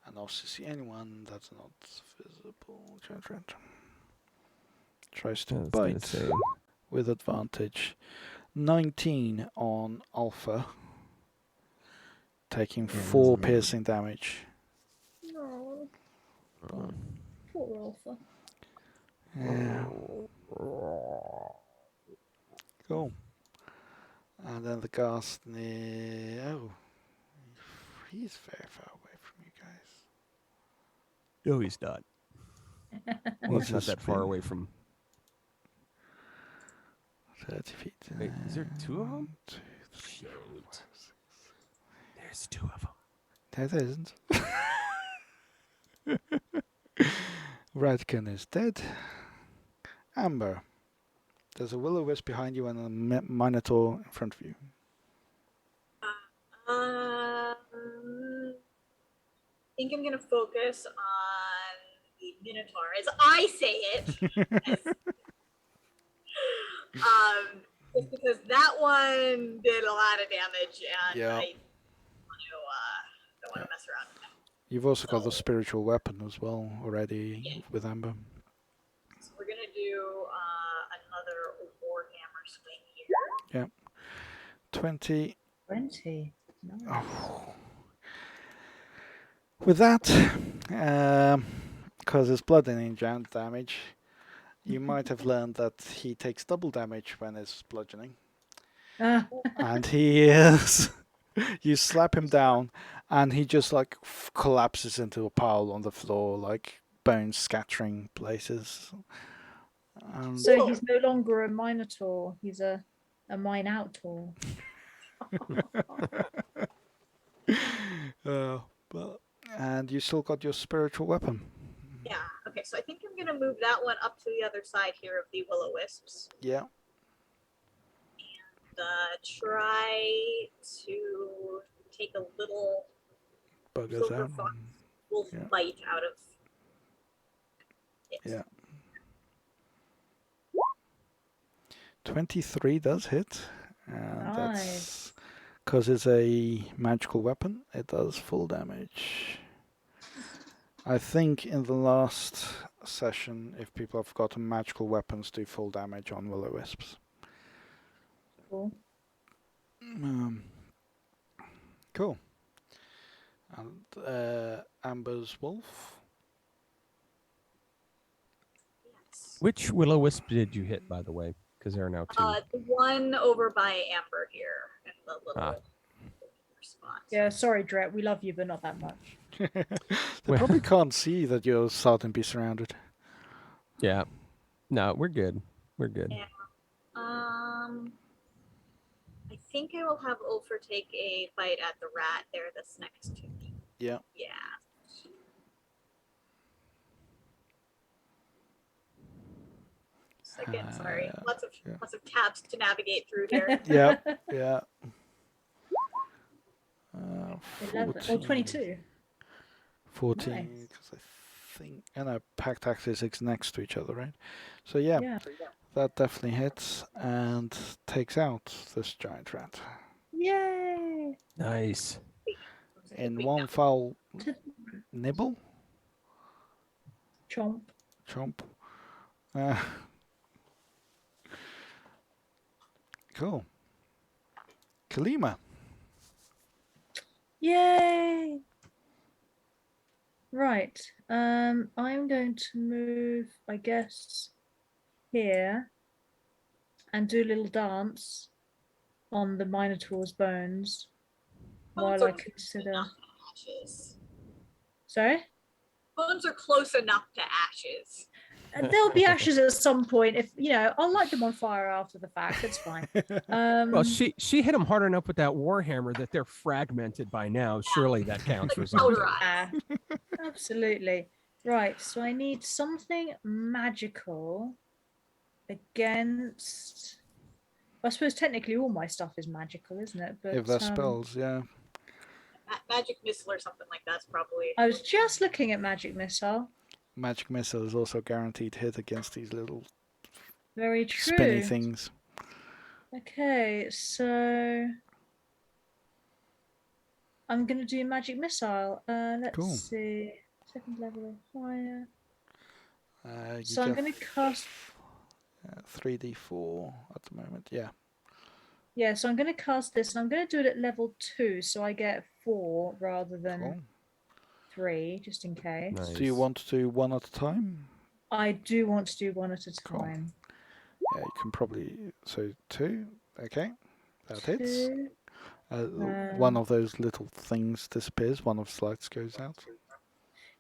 and also see anyone that's not visible. Giant rat tries to I was gonna bite say, with advantage. 19 on Alpha, taking 4 piercing damage. No, oh. poor Alpha. Yeah. Cool. And then the Ghast near. Oh, he's very far away from you guys. No, he's not. What's He's not his that far speed? away from. 30 feet. Wait, is there 2 of them? 1, 2, 3, 4, 5, 6. There's 2 of them. No, there isn't. Radkin is dead. Amber. There's a will-o-wisp behind you and a minotaur in front of you. I think I'm gonna focus on the Minotaur as I say it. Just because that one did a lot of damage, and Yeah. I don't want to mess around with that. You've also got the spiritual weapon as well already with Amber. So we're gonna do another Warhammer swing here. 20. 20. Nice. Oh. With that, because it's bludgeoning damage, you might have learned that he takes double damage when it's bludgeoning. And he is. You slap him down, and he just like collapses into a pile on the floor, like bones scattering places. So he's no longer a Minotaur, he's a Minotaur. And you still got your spiritual weapon. Yeah. Okay. So I think I'm gonna move that one up to the other side here of the will-o-wisps. Yeah. Try to take a little Buggers silver out. fox wolf Yeah. bite out of it. Yeah. 23 does hit. And that's Nice. because it's a magical weapon. It does full damage. I think in the last session, if people have forgotten, magical weapons do full damage on will-o-wisps. Cool. Cool. And Amber's wolf. Yes. Which will-o-wisp did you hit, by the way? Because there are now 2. The one over by Amber here in the little spot. Yeah, sorry, Dret, we love you, but not that much. They probably can't see that you're starting to be surrounded. Yeah. No, we're good. We're good. Yeah. I think I will have Ulfer take a bite at the rat there that's next to me. Yeah. Yeah. Second, sorry. Lots of tabs to navigate through here. Yeah. Yeah. 11 or 22. 14, Nice. because I think, and Pack Tactics is next to each other, right? So yeah, Yeah. that definitely hits and takes out this giant rat. Yay! Nice. In one foul To nibble, chomp. chomp. Cool. Kalima. Yay! Right. I'm going to move, I guess, here and do a little dance on the Minotaur's bones Bones while are I close consider. enough to ashes. Sorry? Bones are close enough to ashes. There'll be ashes at some point. If I'll light them on fire after the fact. It's fine. Well, she hit them hard enough with that warhammer that they're fragmented by now. Surely that counts for something. Powderized. Absolutely. Right. So I need something magical against. I suppose technically all my stuff is magical, isn't it? But If they're spells, yeah. Magic missile or something like that's probably. I was just looking at magic missile. Magic missile is also guaranteed hit against these little Very true. spinny things. Okay, so I'm gonna do magic missile. Let's Cool. see. Second level or higher. You So I'm get gonna cast. 3d4 at the moment. Yeah. Yeah, so I'm gonna cast this, and I'm gonna do it at level 2, so I get 4 rather than Cool. 3, just in case. Nice. Do you want to do one at a time? I do want to do one at a Cool. time. Yeah, you can probably. So 2. Okay. That hits. 2. One of those little things disappears. One of the lights goes out.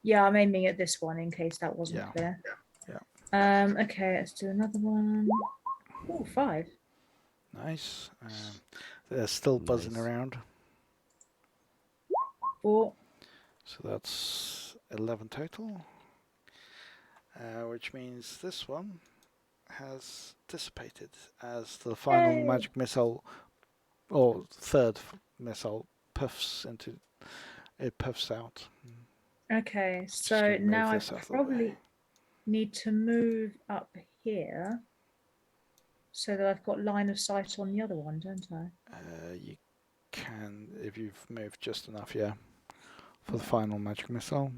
Yeah, I'm aiming at this one in case that wasn't Yeah. clear. Yeah. Okay, let's do another one. Oh, 5. Nice. They're still buzzing Nice. around. 4. So that's 11 total. Which means this one has dissipated as the final Yay. magic missile, or third missile, puffs out. Okay, Just so gonna move now I this out of the way. probably need to move up here so that I've got line of sight on the other one, don't I? You can, if you've moved just enough, yeah, for the final magic missile.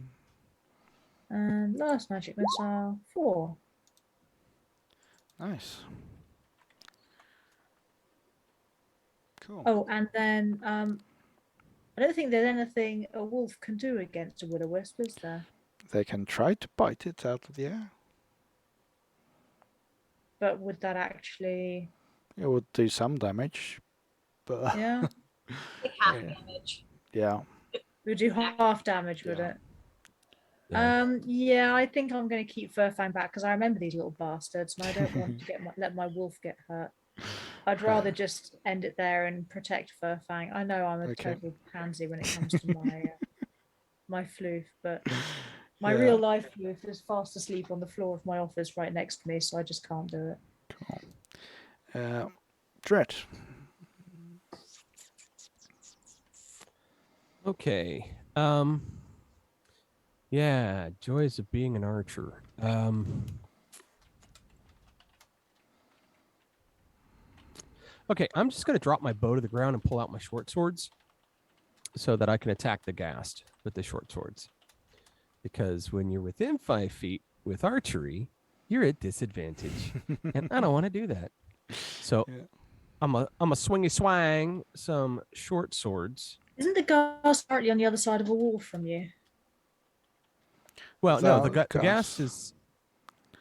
And last magic missile, 4. Nice. Cool. Oh, and then I don't think there's anything a wolf can do against a will-o-wisp, is there? They can try to bite it out of the air. But would that actually? It would do some damage, but Yeah, Like half Yeah. damage. yeah. it would do half damage, would Yeah. it? Yeah. Yeah, I think I'm going to keep Furfang back because I remember these little bastards, and I don't want to let my wolf get hurt. I'd rather just end it there and protect Furfang. I know I'm a Okay. total pansy when it comes to my my floof, but my Yeah. real life floof is fast asleep on the floor of my office right next to me, so I just can't do it. Cool. Dread. Okay. Yeah, joys of being an archer. Okay, I'm just going to drop my bow to the ground and pull out my short swords so that I can attack the ghast with the short swords. Because when you're within 5 feet with archery, you're at disadvantage. And I don't want to do that. So Yeah. I'm a swingy swang some short swords. Isn't the ghast partly on the other side of a wall from you? Well, no, the The ghast ghast.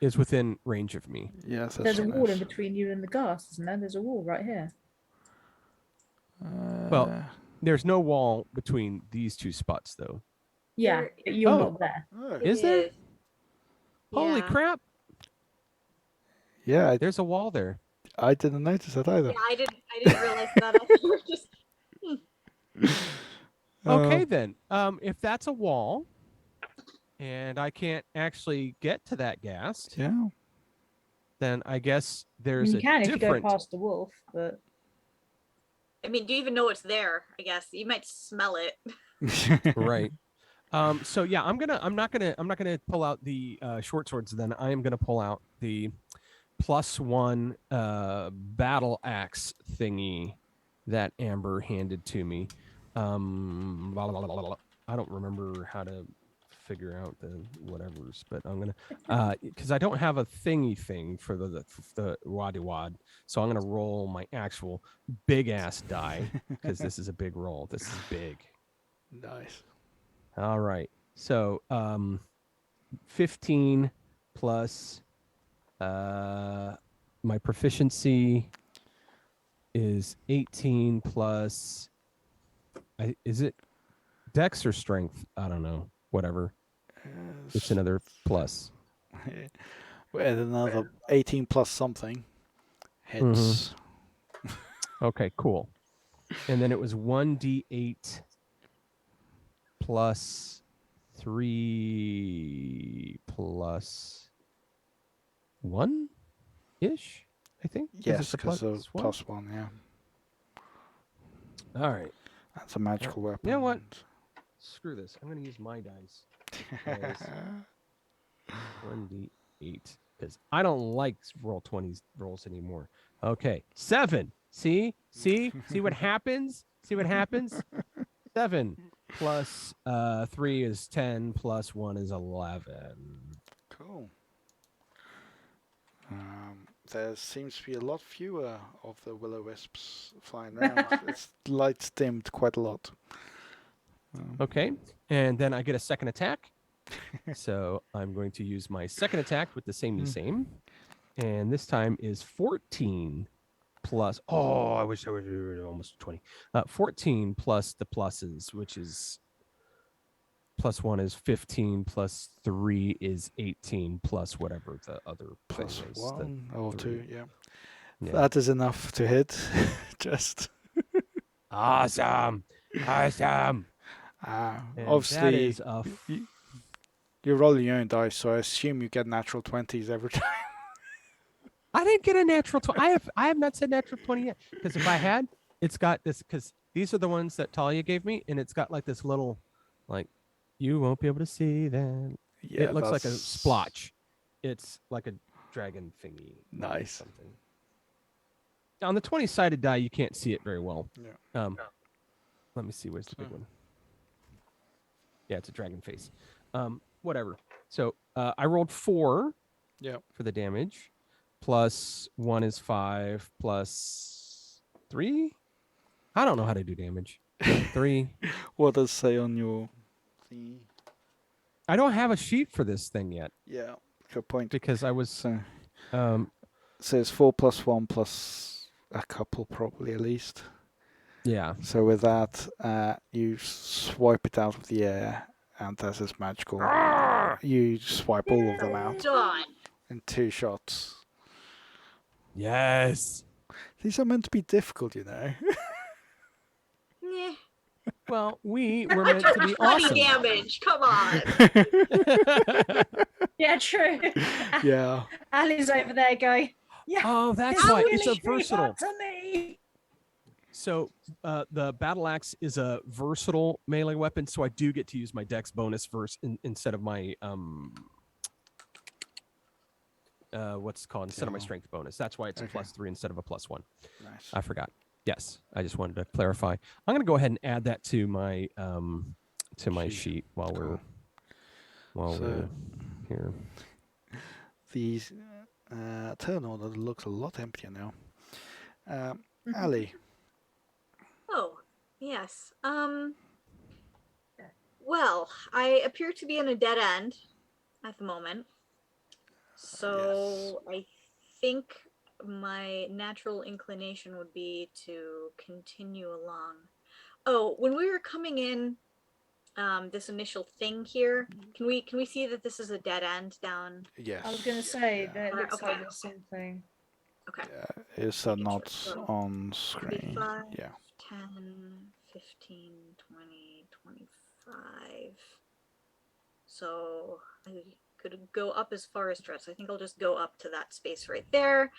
is within range of me. Yes, that's There's a right, wall yes. in between you and the ghast, isn't there? There's a wall right here. Well, there's no wall between these two spots, though. Yeah, There- but you're Oh. not there. Oh, Is there? It Holy Yeah. crap! yeah, There's a wall there. I didn't notice that either. Yeah, I didn't realize that. I thought you were just Okay, then. If that's a wall, and I can't actually get to that ghast, Yeah. then I guess I there's mean, you can a if you go different. past the wolf, but I mean, do you even know it's there? I guess you might smell it. Right. So yeah, I'm not gonna pull out the short swords. Then I am gonna pull out the +1 battle axe thingy that Amber handed to me. Blah, blah, blah, blah, blah. I don't remember how to figure out the whatevers, but I'm gonna because I don't have a thingy thing for the waddy wad, so I'm gonna roll my actual big ass die because this is a big roll. This is big. Nice. All right, so 15 plus my proficiency is 18 plus. Is it Dex or Strength? I don't know. Whatever. It's another plus. With another 18 plus something hits. Okay, cool. And then it was 1d8 plus 3 plus 1 ish, I think. Yes, because of +1, yeah. All right. That's a magical weapon. You know what? Screw this. I'm going to use my dice. 1d8 because I don't like roll 20s rolls anymore. Okay, 7. See what happens? See what happens? 7 plus 3 is 10 plus 1 is 11. Cool. There seems to be a lot fewer of the will-o-wisps flying around. It's lights dimmed quite a lot. Okay, and then I get a second attack. So I'm going to use my second attack with the same. And this time is 14 plus. Oh, I wish I was almost 20. 14 plus the pluses, which is +1 is 15, plus 3 is 18, plus whatever the other Plus thing is. 1 or 2, yeah. Yeah. That is enough to hit. Just. Awesome. And Obviously, that is you roll your own dice, so I assume you get natural 20s every time. I didn't get a natural 20. I have not said natural 20 yet. Because if I had, it's got this, because these are the ones that Talia gave me, and it's got like this little, like, you won't be able to see that. Yeah, it looks like a splotch. It's like a dragon thingy. Nice. Something. On the 20-sided die, you can't see it very well. Yeah. Let me see. Where's the big one? Yeah, it's a dragon face. Whatever. So I rolled 4 for the damage. Plus 1 is 5. Plus 3? I don't know how to do damage. 3. What does it say on your thingy? I don't have a sheet for this thing yet. Yeah, good point. Because I was... So it's 4 plus 1 plus a couple probably at least. Yeah. So with that, you swipe it out of the air, and this is magical. You swipe all of them out in 2 shots. Yes. These are meant to be difficult, you know. Well, we were meant to be awesome. Damage, come on. Yeah, true. Yeah. Ali's over there going, yeah. Oh, that's why. It's a versatile. To me. So the battle axe is a versatile melee weapon, so I do get to use my dex bonus instead of my what's it called? Instead of my strength bonus. That's why it's a +3 instead of a +1. Nice. I forgot. Yes, I just wanted to clarify. I'm going to go ahead and add that to my sheet while we're here. The turn order looks a lot emptier now. Ali. Oh, yes. Well, I appear to be in a dead end at the moment. So I think my natural inclination would be to continue along. Oh, when we were coming in, this initial thing here, can we see that this is a dead end down? Yes. I was going to say that it looks like there's something. Okay. Yeah, it's not on screen. 35, Yeah. 10, 15, 20, 25. So I could go up as far as dress. I think I'll just go up to that space right there.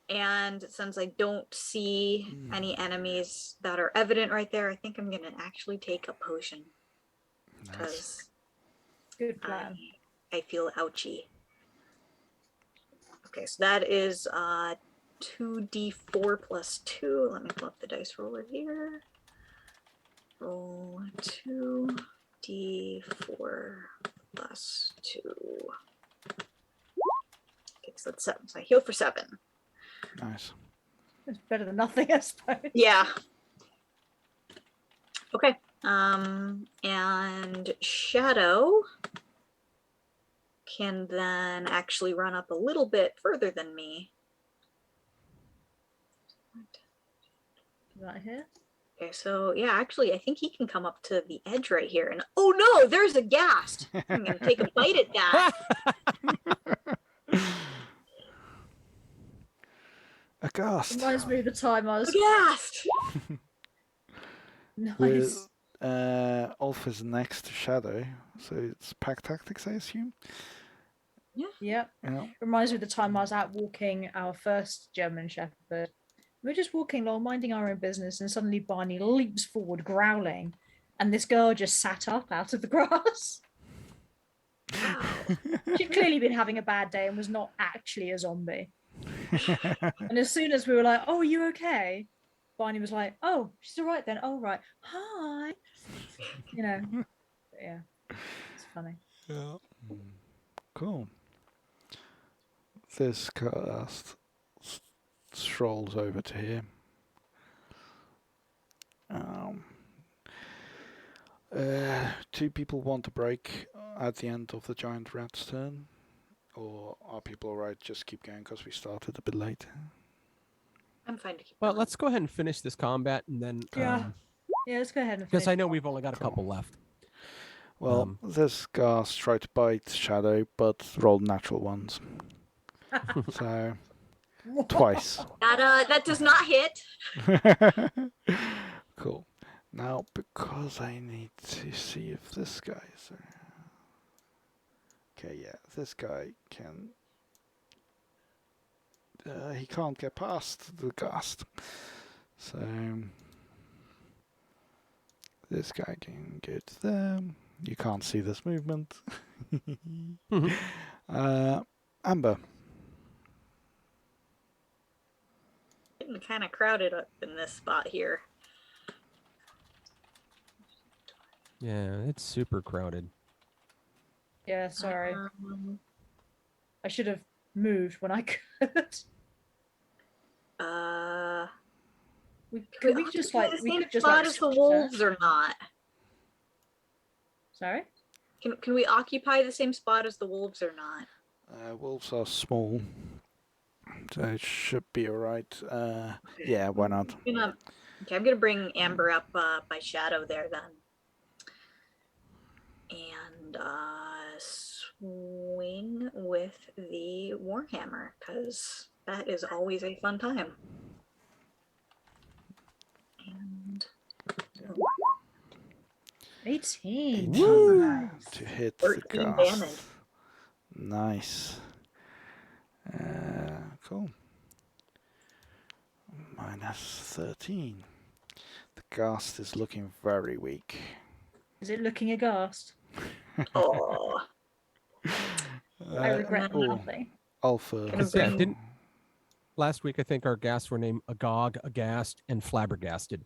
And since I don't see any enemies that are evident right there, I think I'm gonna actually take a potion. Because good plan. I feel ouchy. Okay, so that is 2d4 plus 2. Let me pull up the dice roller here. Roll 2d4 plus 2. Okay, so that's 7. So I heal for 7. Nice. It's better than nothing, I suppose. Yeah. Okay. And Shadow can then actually run up a little bit further than me. Right here. Okay, so yeah, actually, I think he can come up to the edge right here. And oh no, there's a ghast. I'm gonna take a bite at that. Aghast. Reminds me of the time I A was ghast. nice. Ulf is next to Shadow, so it's pack tactics, I assume. Yeah. Yeah. Reminds me of the time I was out walking our first German Shepherd. We were just walking along, minding our own business, and suddenly Barney leaps forward, growling, and this girl just sat up out of the grass. Wow. She'd clearly been having a bad day and was not actually a zombie. And as soon as we were like, "Oh, are you okay?" Barney was like, "Oh, she's all right then. Oh, right. Hi." You know, yeah, it's funny. Yeah. Cool. This cast strolls over to here. Two people want to break at the end of the giant rat's turn, or are people alright? Just keep going because we started a bit late. I'm fine to keep Well, going. let's go ahead and finish this combat and then. Yeah. Yeah, let's go ahead and Because finish. I know we've only got a Cool. couple left. Well, this ghast tried to bite Shadow, but rolled natural ones. So twice. That does not hit. Cool. Now, because I need to see if this guy is there. Okay, yeah, this guy can. He can't get past the ghast. So this guy can go to there. You can't see this movement. Amber. Getting kind of crowded up in this spot here. Yeah, it's super crowded. Yeah, sorry. Um, I should have moved when I could. We Can could just occupy like the we same could just spot like as the switch wolves there. or not? Sorry. Can we occupy the same spot as the wolves or not? Wolves are small, so it should be alright. Yeah, why not? I'm gonna bring Amber up by Shadow there then, and swing with the Warhammer because that is always a fun time. And 18. 18 Woo! to hit the 13 ghast. damage. Nice. Cool. Minus 13. The ghast is looking very weak. Is it looking aghast? Oh, I regret oh, nothing. Alpha. Gonna Yeah, bring- didn't last week I think our ghasts were named Agog, Aghast, and Flabbergasted.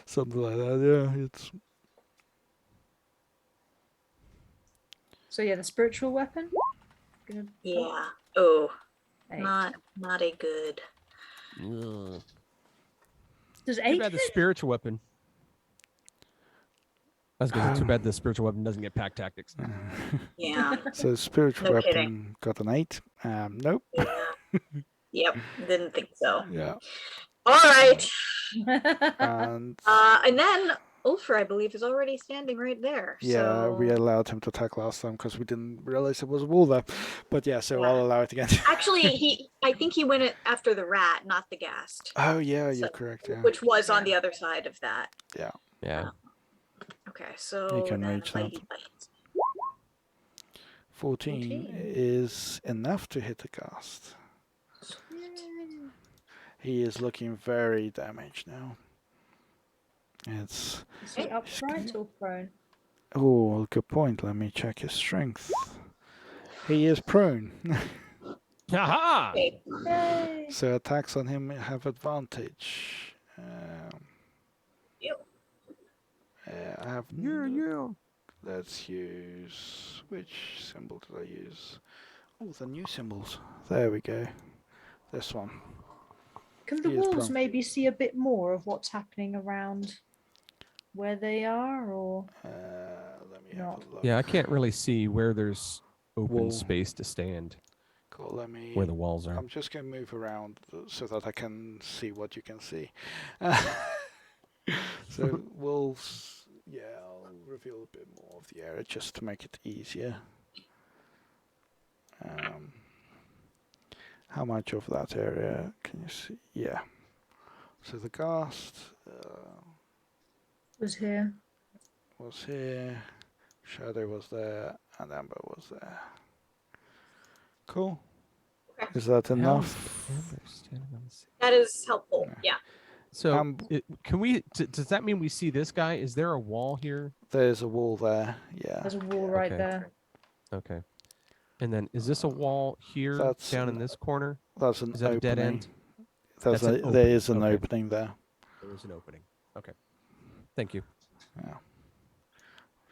Something like that, yeah. It's So yeah, the spiritual weapon. Gonna yeah. Oh, 8. not a good. Does Too 8 bad the hit? spiritual weapon. I was going to say, too bad the spiritual weapon doesn't get pack tactics. Yeah. so spiritual No weapon kidding. got an 8. Nope. Yeah. Yep. Didn't think so. Yeah. All right. And And then Ulfr, I believe, is already standing right there. yeah, so... we allowed him to attack last time because we didn't realize it was a wall there. But yeah, so Yeah. I'll allow it again. Actually, I think he went after the rat, not the ghast, Oh yeah, So- you're correct. Yeah. which was on the other side of that. Yeah. Okay, so You can then reach that. Bitey bites. 14 is enough to hit the ghast. He is looking very damaged now. It's Is he upright or prone? oh, good point. Let me check his strength. He is prone, Aha! Okay. Yay! so attacks on him have advantage. Ew. I have. Yeah. Let's use. Which symbol did I use? Oh, the new symbols. There we go. This one. Can the He is wolves prone. maybe see a bit more of what's happening around where they are, or Let me Not. have a look. Yeah, I can't really see where there's open Wall. space to stand, Cool. Let me. where the walls are. I'm just going to move around so that I can see what you can see. So wolves. Yeah, I'll reveal a bit more of the area just to make it easier. How much of that area can you see? Yeah. So the ghast was here? was here, Shadow was there, and Amber was there. Cool. Okay. Is that How's enough? Amber standing on the sea? That is helpful. Yeah. So, can we? Does that mean we see this guy? Is there a wall here? There's a wall there. Yeah. There's a wall right Okay. there. Okay. And then, is this a wall here That's down in this corner? That's an Is that a opening. dead end? That's That's an there opening. is an Okay. opening there. There is an opening. Okay. Thank you. Yeah.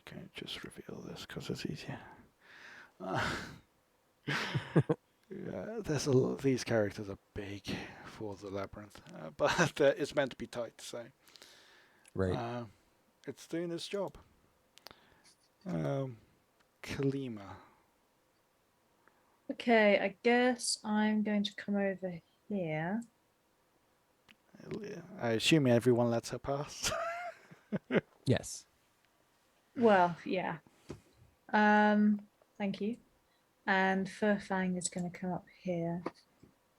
Okay, just reveal this because it's easier. Yeah, there's a lot. These characters are big for the labyrinth, but it's meant to be tight, so Right. it's doing its job. Kalima. Okay, I guess I'm going to come over here. I assume everyone lets her pass. Yes. Well, yeah. Thank you. And Furfang is going to come up here.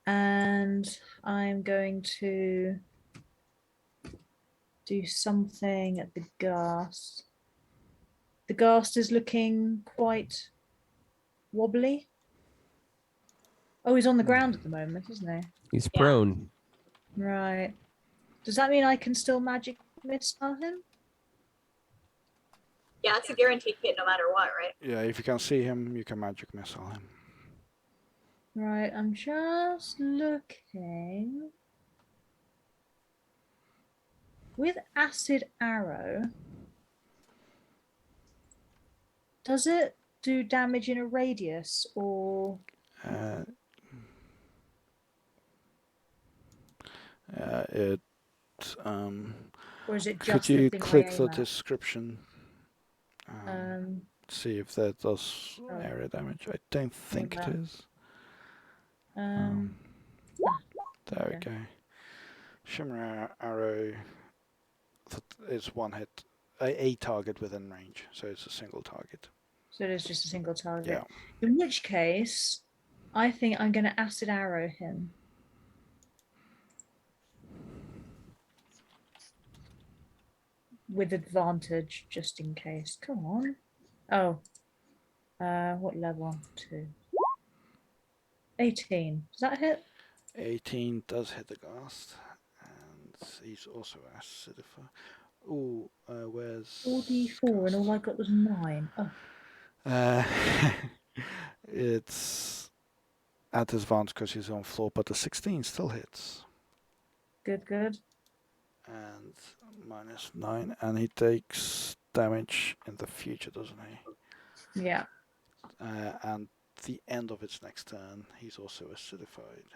And I'm going to do something at the ghast. The ghast is looking quite wobbly. Oh, he's on the ground at the moment, isn't he? He's Yeah. prone. Right. Does that mean I can still magic missile him? Yeah, it's a guaranteed hit no matter what, right? Yeah, if you can see him, you can magic missile him. Right, I'm just looking. With acid arrow, does it do damage in a radius or It. or is it Could just you the thing click I the aim at? description? See if that does Oh. area damage. I don't think it that. is. Um, There we okay. go. Shimmer arrow is one hit, a target within range, so it's a single target. So it is just a single target. Yeah. In which case, I think I'm going to acid arrow him. With advantage, just in case. Come on. Oh. What level? 2. 18. Does that hit? 18 does hit the ghast, and he's also acidified. Oh, where's 4d4 and all I got was 9. Oh. It's at disadvantage because he's on floor, but the 16 still hits. Good, good. And -9, and he takes damage in the future, doesn't he? Yeah. And the end of its next turn, he's also acidified.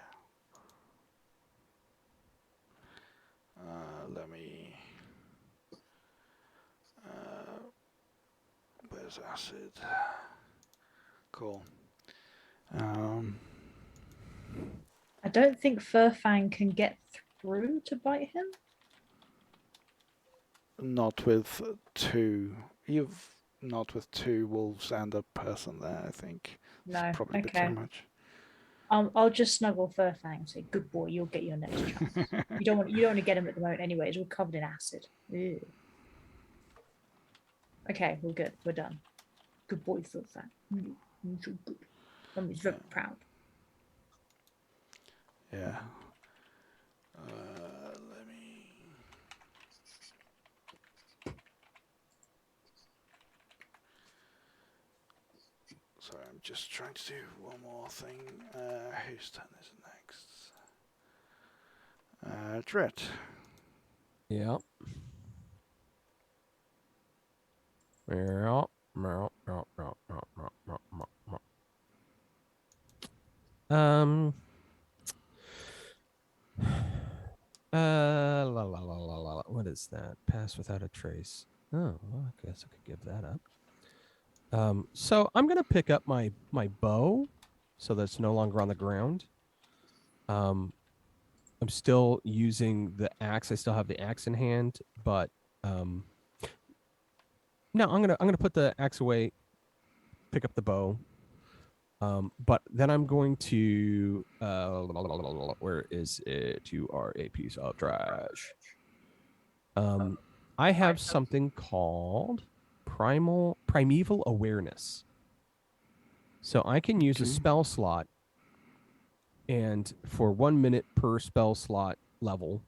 Let me. Where's acid? Cool. I don't think Furfang can get through to bite him. Not with two. Not with two wolves and a person there. I think. No. It's probably a bit Okay. too much. I'll just snuggle Furfang and say, "Good boy, you'll get your next chance." You don't want to get him at the moment, anyways. We're covered in acid. Ew. Okay, we're good. We're done. Good boy, Furfang. You're so good. Mummy's very proud. Yeah. Let me. Sorry, I'm just trying to do one more thing. Whose turn is it next? Dread. Yeah. Meow, meow, meow, meow, meow, meow, meow, meow, meow. La la la la la. What is that? Pass without a trace. Oh, well, I guess I could give that up. So I'm gonna pick up my bow, so that's no longer on the ground. I'm still using the axe. I still have the axe in hand, but no, I'm gonna put the axe away, pick up the bow. But then I'm going to where is it? You are a piece of trash. I have something called primeval awareness. So I can use a spell slot, and for 1 minute per spell slot level,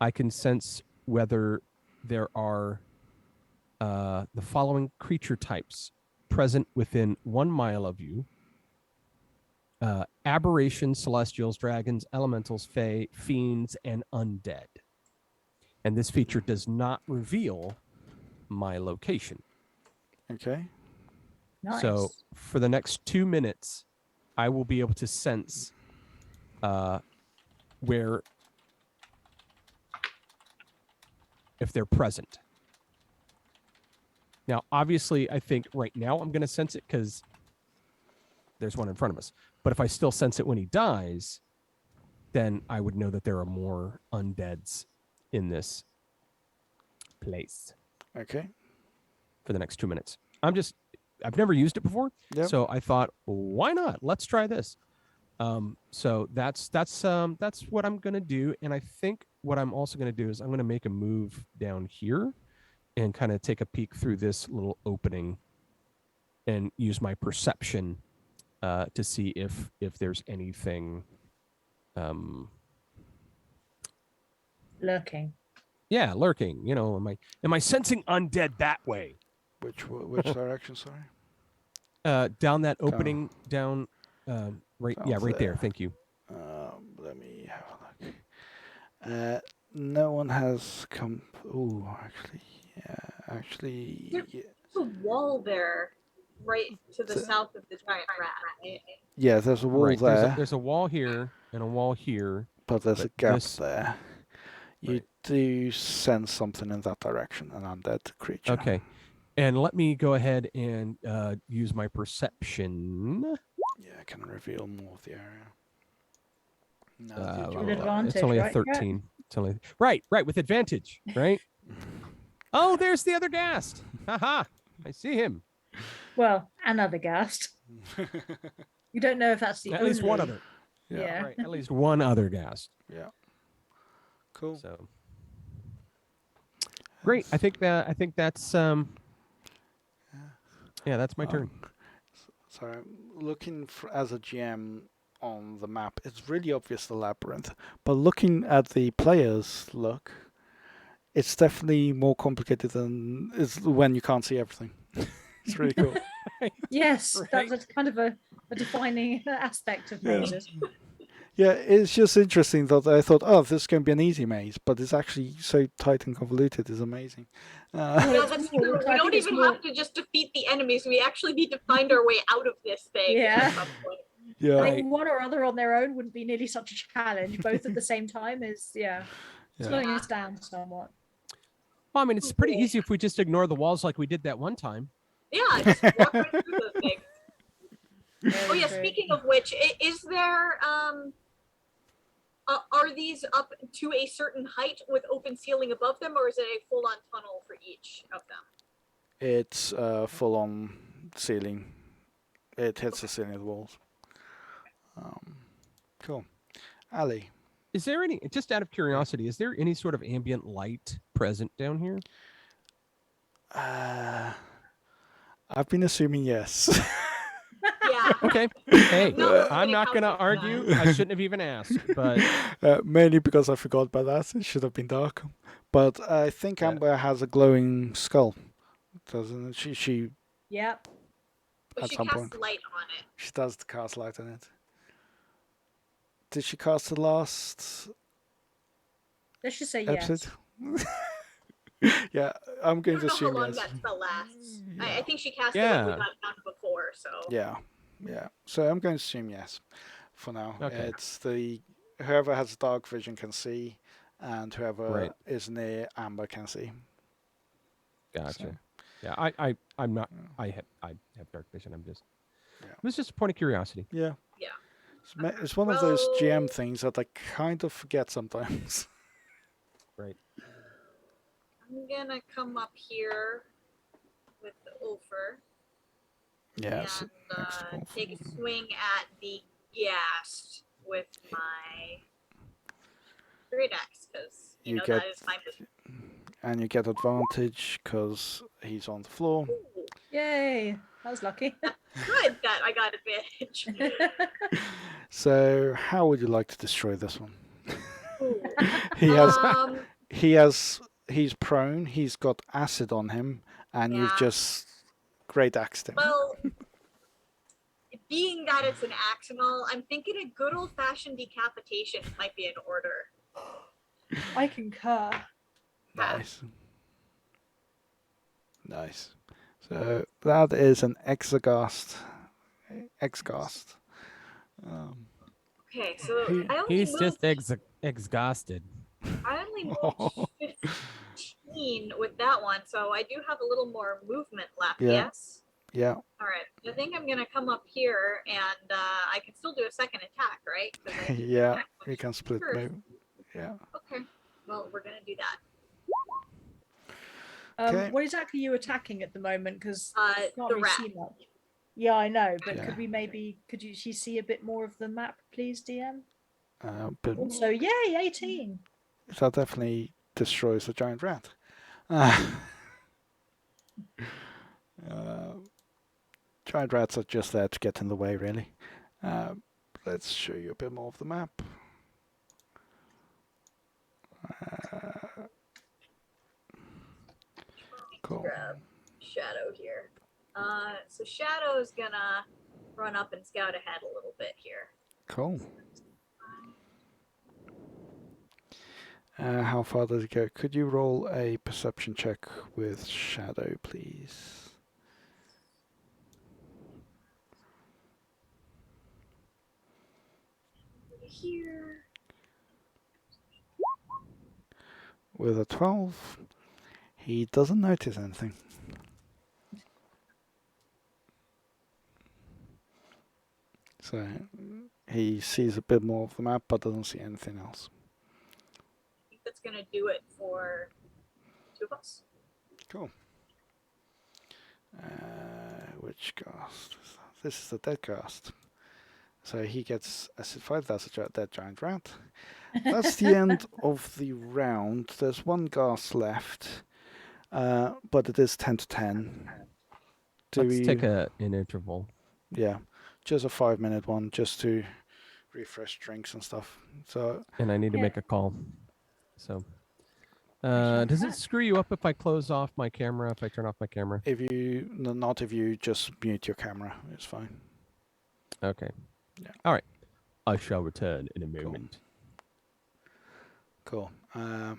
I can sense whether there are the following creature types present within 1 mile of you. Aberrations, celestials, dragons, elementals, fae, fiends, and undead. And this feature does not reveal my location. Okay. Nice. So for the next 2 minutes, I will be able to sense where, if they're present. Now, obviously, I think right now I'm going to sense it because there's one in front of us. But if I still sense it when he dies, then I would know that there are more undeads in this place Okay. for the next 2 minutes. I've never used it before, so I thought, why not? Let's try this. So that's what I'm gonna do, and I think what I'm also gonna do is I'm gonna make a move down here and kind of take a peek through this little opening and use my perception to see if there's anything Lurking. Yeah, lurking. You know, am I sensing undead that way? Which direction? Sorry. Down that opening, down, right. Down Yeah, right there. there. Thank you. Let me have a look. No one has come. Oh, actually, There's a wall there, right to the south of the giant rat. Right? yeah. There's a wall Right. there, There's a wall here and a wall here. but there's a but gap this- there. You Right. do sense something in that direction, an undead creature. Okay. And let me go ahead and use my perception. Yeah, I can reveal more of the area. No, With advantage, it's only a right? 13. It's only right with advantage, right? Oh, there's the other ghast. Haha. I see him. Well, another ghast. You don't know if that's the At least one only- other. Yeah. Right. At least one other ghast. Yeah. Cool. So great. I think that's yeah, that's my turn. So I'm looking as a GM on the map. It's really obvious the labyrinth, but looking at the players' look, it's definitely more complicated than is when you can't see everything. It's really cool. Yes, Right. that's kind of a defining aspect of mazes. Yeah, it's just interesting that I thought, oh, this is going to be an easy maze, but it's actually so tight and convoluted. It's amazing. No, that's it's true. more- I We don't think it's even more- have to just defeat the enemies. We actually need to find our way out of this thing Yeah. at some point. I Yeah. think one or other on their own wouldn't be nearly such a challenge. Both at the same time is slowing us down somewhat. Well, I mean, it's pretty easy if we just ignore the walls like we did that one time. Yeah, just walk right through those things. Oh Very yeah, true. speaking of which, is there are these up to a certain height with open ceiling above them, or is it a full-on tunnel for each of them? It's full on ceiling. It hits the ceiling of the walls. Cool. Ali. Is there any, just out of curiosity, is there any sort of ambient light present down here? I've been assuming yes. Yeah. Okay. Hey, No, I'm it not comes going to with argue. that. I shouldn't have even asked, but Mainly because I forgot about that. It should have been dark. But I think Yeah. Amber has a glowing skull. Doesn't she? Yep. But At she some casts point. light on it. She does cast light on it. Did she cast the last Let's just say episode? yes. Yeah, I'm I going don't to know how assume long yes. that spell lasts. I Yeah. think she cast it when we Yeah. got done before, so. Yeah, yeah. So I'm going to assume yes for now. Okay. It's the whoever has dark vision can see, and whoever Right. is near Amber can see. Gotcha. So, Yeah, I'm not. I have dark vision. I'm just. Yeah. It was just a point of curiosity. yeah. Yeah. It's one of those Well- GM things that I kind of forget sometimes. Right. I'm gonna come up here with the Ophir Yes. and next to both. take a swing at the ghast with my great axe, because You that get- is my move. And you get advantage because he's on the floor. Ooh, Yay! That was lucky. good that I got advantage. So how would you like to destroy this one? Ooh. He has he's prone, he's got acid on him, and you've Yeah. just great axed him. Well, being that it's an accidental, I'm thinking a good old fashioned decapitation might be in order. I concur. Nice. Nice. So that is an exhaust. Exhaust. Okay, so He- I only He's moved, just exhausted. I only moved 15 with that one, so I do have a little more movement left. Yeah. Yes. Yeah. All right. I think I'm gonna come up here, and I can still do a second attack, right? 'Cause I can Yeah. attack We can split first. move. Yeah. Okay. Well, we're gonna do that. Okay. What exactly are you attacking at the moment? Because can't The really rat. see much. Yeah, I know, but Yeah. could you she see a bit more of the map, please, DM? But Also, yay, 18. that definitely destroys the giant rat. Giant rats are just there to get in the way, really. Let's show you a bit more of the map. Cool. Grab Shadow here. So Shadow is gonna run up and scout ahead a little bit here. Cool. How far does it go? Could you roll a perception check with Shadow, please? Here. With a 12, he doesn't notice anything. So he sees a bit more of the map, but doesn't see anything else. I think that's gonna do it for two of us. Cool. Which cast? This is the dead cast. So he gets acidified. That's a dead giant rat. That's the end of the round. There's one gas left, but it is 10 to 10. Let's take an interval. Yeah, just a 5-minute one, just to refresh drinks and stuff. So And I need to Yeah. make a call. So, does it screw you up if I close off my camera? If I turn off my camera? not if you just mute your camera, it's fine. Okay. Yeah. All right. I shall return in a moment. Cool. I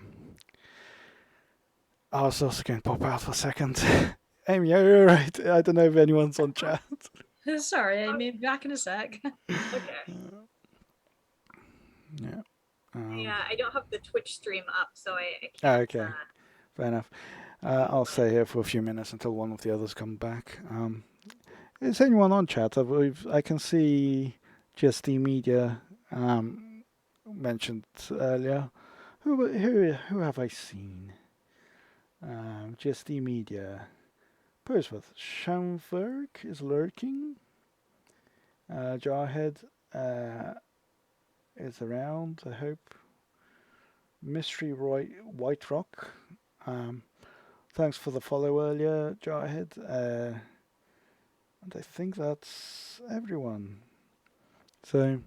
was also going to pop out for a second. Amy, are you alright? I don't know if anyone's on chat. Sorry, Amy, back in a sec. Okay. Yeah. Yeah, I don't have the Twitch stream up, so I can't. Okay. Fair enough. I'll stay here for a few minutes until one of the others come back. Is anyone on chat? I can see just the media mentioned earlier. Who have I seen? Just the media. Persworth. Schamberg is lurking. Jarhead is around, I hope. Mystery Roy White Rock. Thanks for the follow earlier, Jarhead. And I think that's everyone. So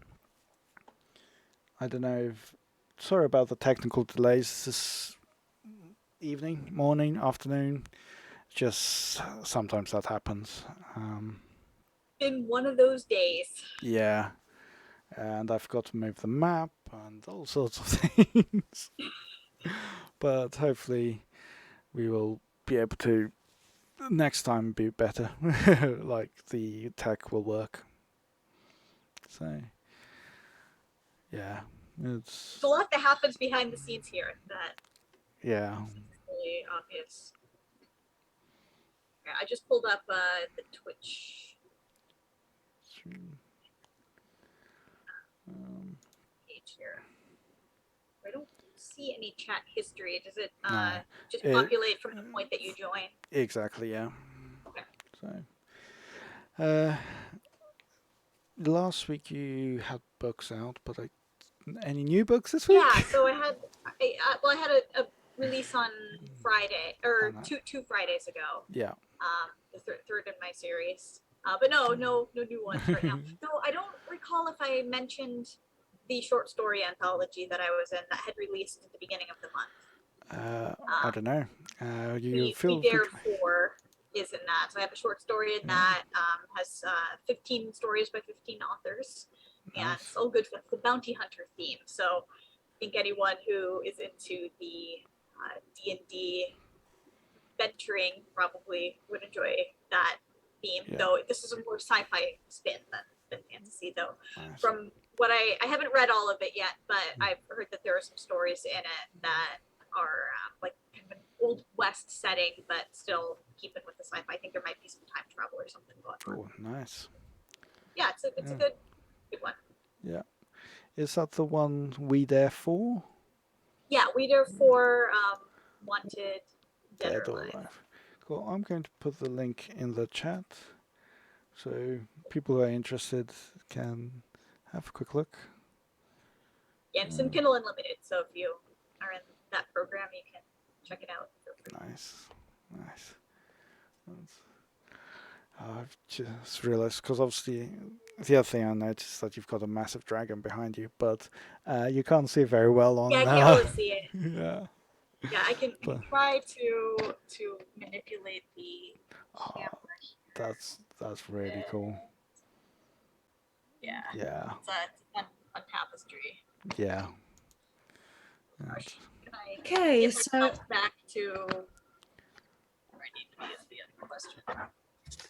I don't know if sorry about the technical delays this evening, morning, afternoon. Just sometimes that happens. been one of those days. Yeah. And I forgot to move the map and all sorts of things. But hopefully we will be able to next time be better. Like the tech will work. So yeah, There's a lot that happens behind the scenes here that yeah. is really obvious. Okay, I just pulled up the Twitch page here. I don't see any chat history. Does it No, just it- populate from the point that you join? Exactly, yeah. Okay. So, last week you had books out, but any new books this week? Yeah, so I had a release on Friday or Oh, no. two Fridays ago. Yeah. The third in my series. But no new ones right now. Though I don't recall if I mentioned the short story anthology that I was in that had released at the beginning of the month. I don't know. You We feel free Dare to... 4 is in that. So I have a short story in that. Has 15 stories by 15 authors. And Nice. it's all good for the bounty hunter theme. So I think anyone who is into the D&D venturing probably would enjoy that theme. Yeah. Though this is a more sci-fi spin than fantasy. Though Nice. from what I haven't read all of it yet, but I've heard that there are some stories in it that are like kind of an old west setting, but still keeping with the sci-fi. I think there might be some time travel or something going on. Oh, nice. Yeah, it's a good one. Yeah. Is that the one We Dare 4? Yeah, We Dare 4, Wanted, Dead or Alive. Cool. I'm going to put the link in the chat so people who are interested can have a quick look. Yeah, it's in Kindle Unlimited, so if you are in that program, you can check it out. Nice. I've just realized, because obviously the other thing I noticed is that you've got a massive dragon behind you, but you can't see it very well on... Yeah, I can't really see it. Yeah. Yeah, I can try to manipulate the camera here. That's really cool. Yeah. Yeah. It's a fun tapestry. Yeah. Gosh, can I Okay, get so myself back to where I need to be is the other question.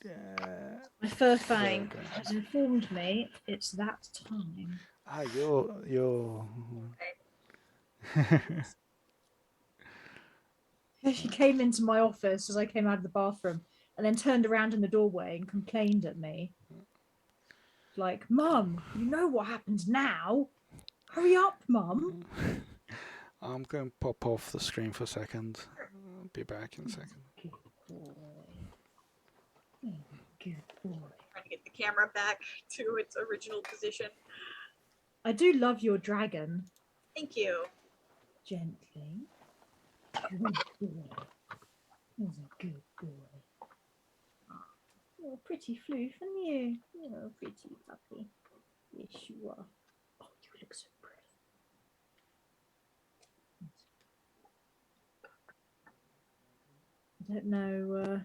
Yeah. my fur fang Okay. has informed me it's that time. You're She came into my office as I came out of the bathroom and then turned around in the doorway and complained at me. Like, Mum, you know what happens now? Hurry up, Mum. I'm going to pop off the screen for a second. I'll be back in a second. Good boy. Good boy. Trying to get the camera back to its original position. I do love your dragon. Thank you. Gently. Good boy. He's a good boy. You're a pretty floof, aren't you? You're a pretty puppy. Yes, you are. Oh, you look so pretty. I don't know.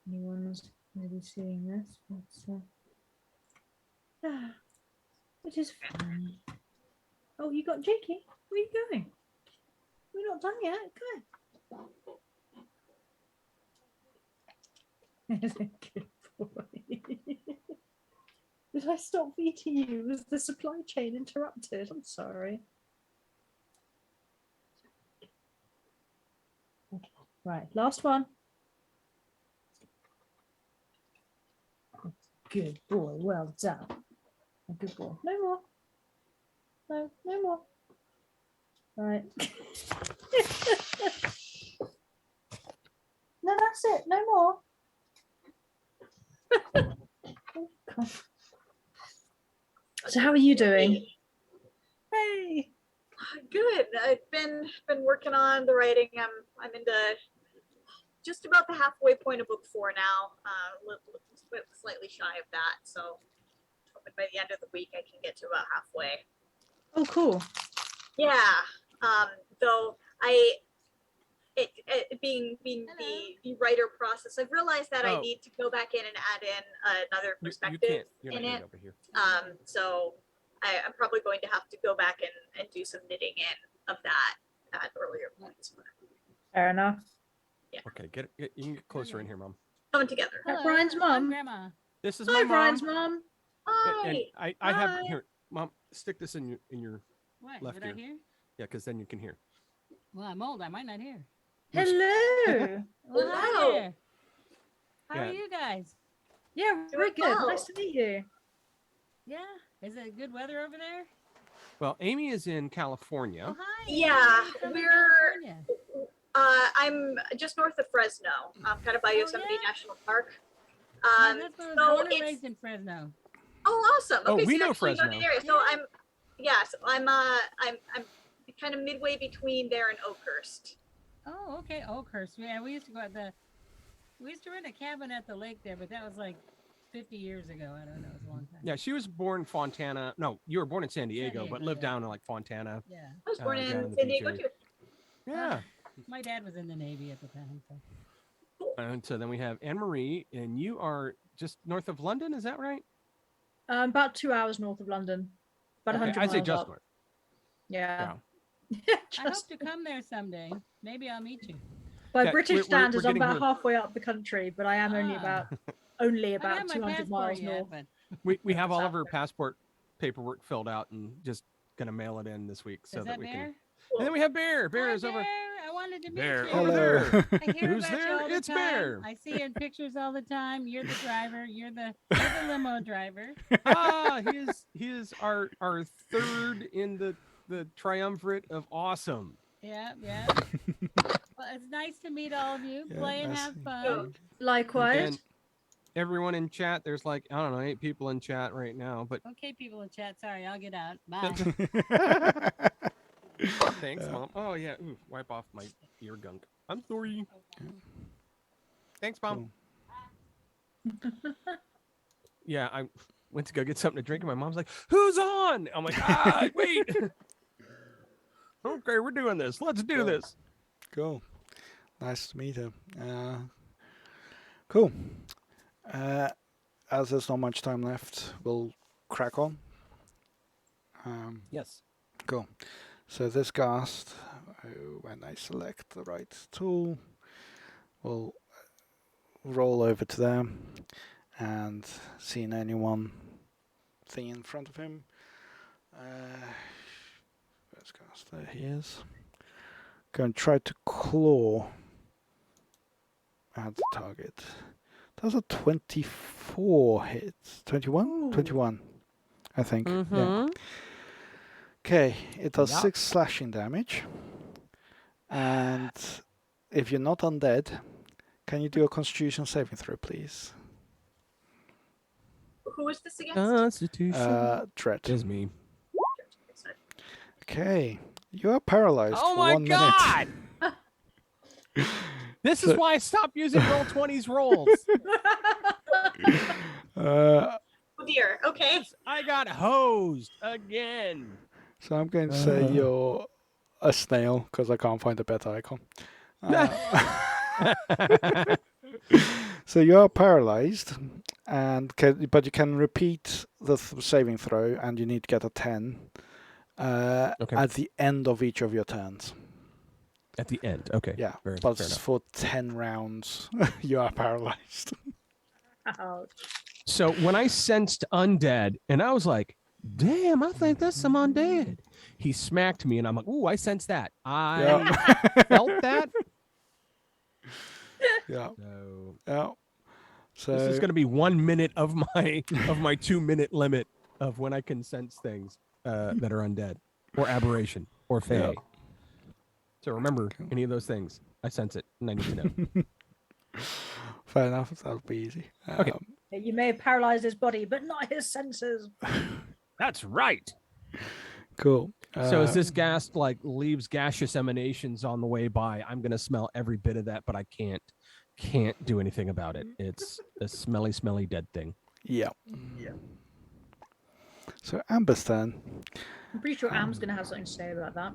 Anyone's maybe seeing this, but it is fun. Oh, you got Jakey? Where are you going? We're not done yet. Go. Good boy. Did I stop feeding you? Was the supply chain interrupted? I'm sorry. Okay. Right, last one. Good boy. Well done. A good boy. No more. No more. Right. No, that's it. No more. Oh, God. So how are you doing? Hey. Good. I've been working on the writing. I'm into just about the halfway point of book 4 now. Slightly shy of that. So hoping by the end of the week I can get to about halfway. Oh, cool. Yeah. Though I being Hello. the writer process, I've realized that I Oh. need to go back in and add in another You perspective can't. You're in not it. getting over here. So I'm probably going to have to go back and do some knitting in of that at earlier points. Fair enough. Okay, get you can get closer in here, Mom. Coming together. Hello, Brian's I'm mum. Grandma. This is Hi, my Brian's mom. mum. And Hi. I have Hi. here, Mom. Stick this in your What? Left Would I ear. hear? yeah, because then you can hear. Well, I'm old. I might not hear. Hello. Well, hi Hello. there. How Yeah. are you guys? Yeah, very Doing good. well. Nice to meet you. Yeah. Is it good weather over there? Well, Amy is in California. Oh, hi. Yeah, Where are you from in we're- California? I'm just north of Fresno, kind of by Oh, Yosemite yeah? National Park. My husband was So born and it's raised in Fresno. awesome. Oh, Okay, we so you know actually Fresno. the area. So Yeah. I'm kind of midway between there and Oakhurst. Oh, okay. Oakhurst. Yeah, we used to go at we used to rent a cabin at the lake there, but that was like 50 years ago. I don't know. It was a long time. Yeah, she was born in Fontana. No, you were born in San Diego, but Diego, lived yeah. down in like Fontana. Yeah. I was born down in in the San beach Diego area. too. Yeah. My dad was in the Navy at the time. So. And so then we have Anne Marie, and you are just north of London. Is that right? About 2 hours north of London. About Okay, 100 I miles say just up. north. Yeah. Yeah. I hope Just to come there someday. Maybe I'll meet you. by Yeah, British we're standards, I'm getting about her- halfway up the country, but I am only Ah. about I don't have my 200 passport miles yet, north. but We have all of her Southward. passport paperwork filled out and just gonna mail it in this week so is that that we Bear? can. And then we have Bear. Bear Hi, is over. Bear. I wanted to meet Bear you. over Hello. there. I hear Who's about there? you all the It's time. Bear. I see you in pictures all the time. You're the driver. You're the limo driver. He is our third in the triumvirate of awesome. Yeah, yeah. Well, it's nice to meet all of you. Yeah, Play and nice have to meet fun. Likewise. And everyone in chat, there's like, I don't know, 8 people in chat right now, but Okay, people in chat. Sorry, I'll get out. Bye. thanks, Yeah. Mom. Oh yeah, ooh, wipe off my ear gunk. I'm sorry. Thanks, Mom. Yeah, I went to go get something to drink, and my mom's like, "Who's on?" I'm like, wait. Okay, we're doing this. Let's do Cool. this. Cool. Nice to meet you. Cool. As there's not much time left, we'll crack on. Yes. Cool. So this cast, when I select the right tool, will roll over to them and seeing anyone thing in front of him. First cast, there he is. Go and try to claw at the target. Does a 24 hit? 21? Ooh. 21, I think. Yeah. Mm-hmm. Okay, it does Yeah. 6 slashing damage. And if you're not undead, can you do a constitution saving throw, please? Who is this against? Constitution Dread. is me. Okay, you are paralyzed Oh for my 1 god! This is So- why I stopped using Roll20's rolls. minute. Oh dear. Okay. I got hosed again. So I'm going to say you're a snail because I can't find a better icon. So you are paralyzed, but you can repeat the saving throw, and you need to get a 10 Okay. at the end of each of your turns. At the end, okay. Yeah, Fair but enough. for 10 rounds, you are paralyzed. Ouch. So when I sensed undead, and I was like, "Damn, I think that's some undead." He smacked me, and I'm like, "Ooh, I sense that. I Yeah. felt that." Yeah. So Yeah. So this is going to be 1 minute of my 2-minute limit of when I can sense things that are undead or aberration or fey. Yeah. So remember, any of those things, I sense it, and I need to know. fair enough. That'll be easy. Okay. You may have paralyzed his body, but not his senses. That's right. Cool. So as this gas like leaves gaseous emanations on the way by, I'm gonna smell every bit of that, but I can't do anything about it. It's a smelly dead thing. Yeah. So Amber's turn. I'm pretty sure Am's going to have something to say about that.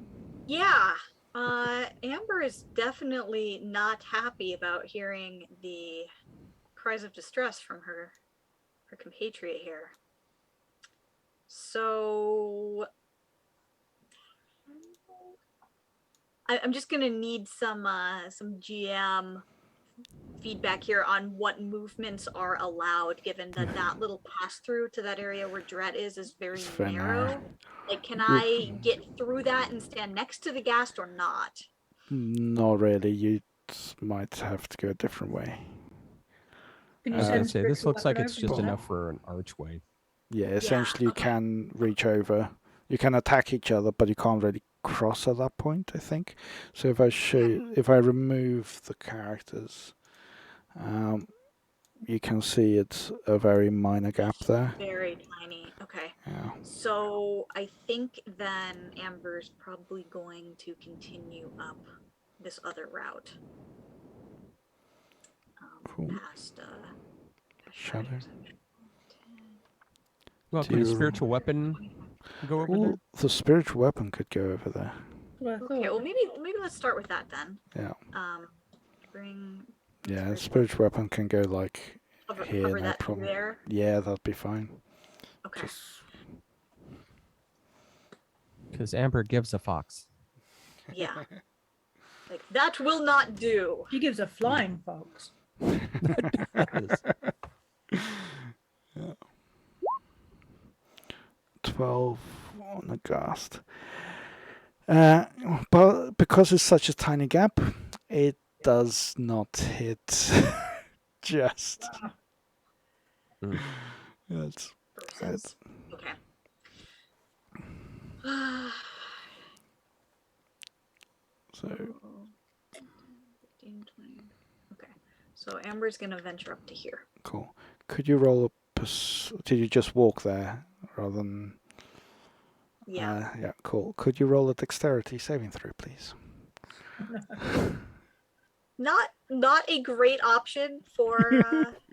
Yeah. Amber is definitely not happy about hearing the cries of distress from her compatriot here. So I'm just gonna need some GM feedback here on what movements are allowed, given that that little pass through to that area where Dret is very It's very narrow. narrow. Like, can I get through that and stand next to the ghast or not? Not really. You might have to go a different way. Can you I was gonna send say this spiritual looks like weapon it's over just to enough them? for an archway. Yeah, essentially you okay. can reach over. You can attack each other, but you can't really cross at that point, I think. So if I if I remove the characters, you can see it's a very minor gap there. Very tiny. Okay. Yeah. So I think then Amber's probably going to continue up this other route. Cool. Past Shadow. Well, Do could a you- spiritual weapon go over Ooh, there? the spiritual weapon could go over there. Well, I Okay, thought. well maybe let's start with that then. Yeah. Bring Yeah, spiritual weapon can go like here, cover no that through problem. there. Yeah, that'd be fine. Okay. Just Because Amber gives a fox. Yeah. Like that will not do. She gives a flying fox. Yes. 12 on the ghast. But because it's such a tiny gap, it does not hit. Just. Mm. That's Versus. Okay. so 15, 20. Okay. So Amber's gonna venture up to here. cool. Could you roll a did you just walk there rather than Yeah. yeah, cool. Could you roll a dexterity saving throw, please? Not a great option for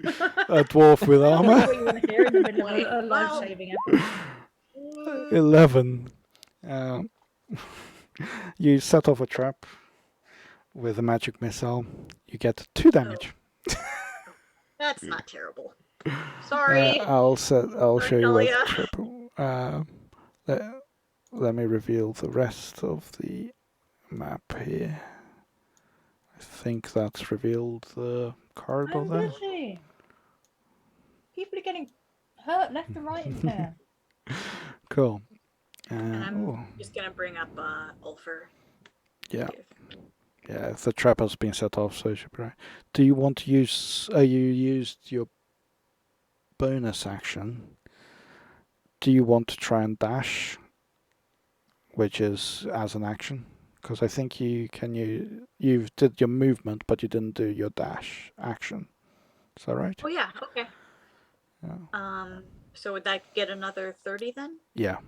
A dwarf with That's armor. what you want to hear in the middle of a Well- life-saving effort. 11. You set off a trap with a magic missile. You get 2 damage. That's not terrible. Sorry. I'll show you Talia. a triple. Let me reveal the rest of the map here. I think that's revealed the corridor I'm there. busy. People are getting hurt left and right in there. Cool. And I'm Oh, just gonna bring up Ulfer. yeah. Yeah, the trap has been set off, so it should be right. Do you want to use... you used your bonus action. Do you want to try and dash? Which is as an action? Because I think you did your movement, but you didn't do your dash action. Is that right? Oh yeah, okay. Yeah. So would that get another 30 then? Yeah.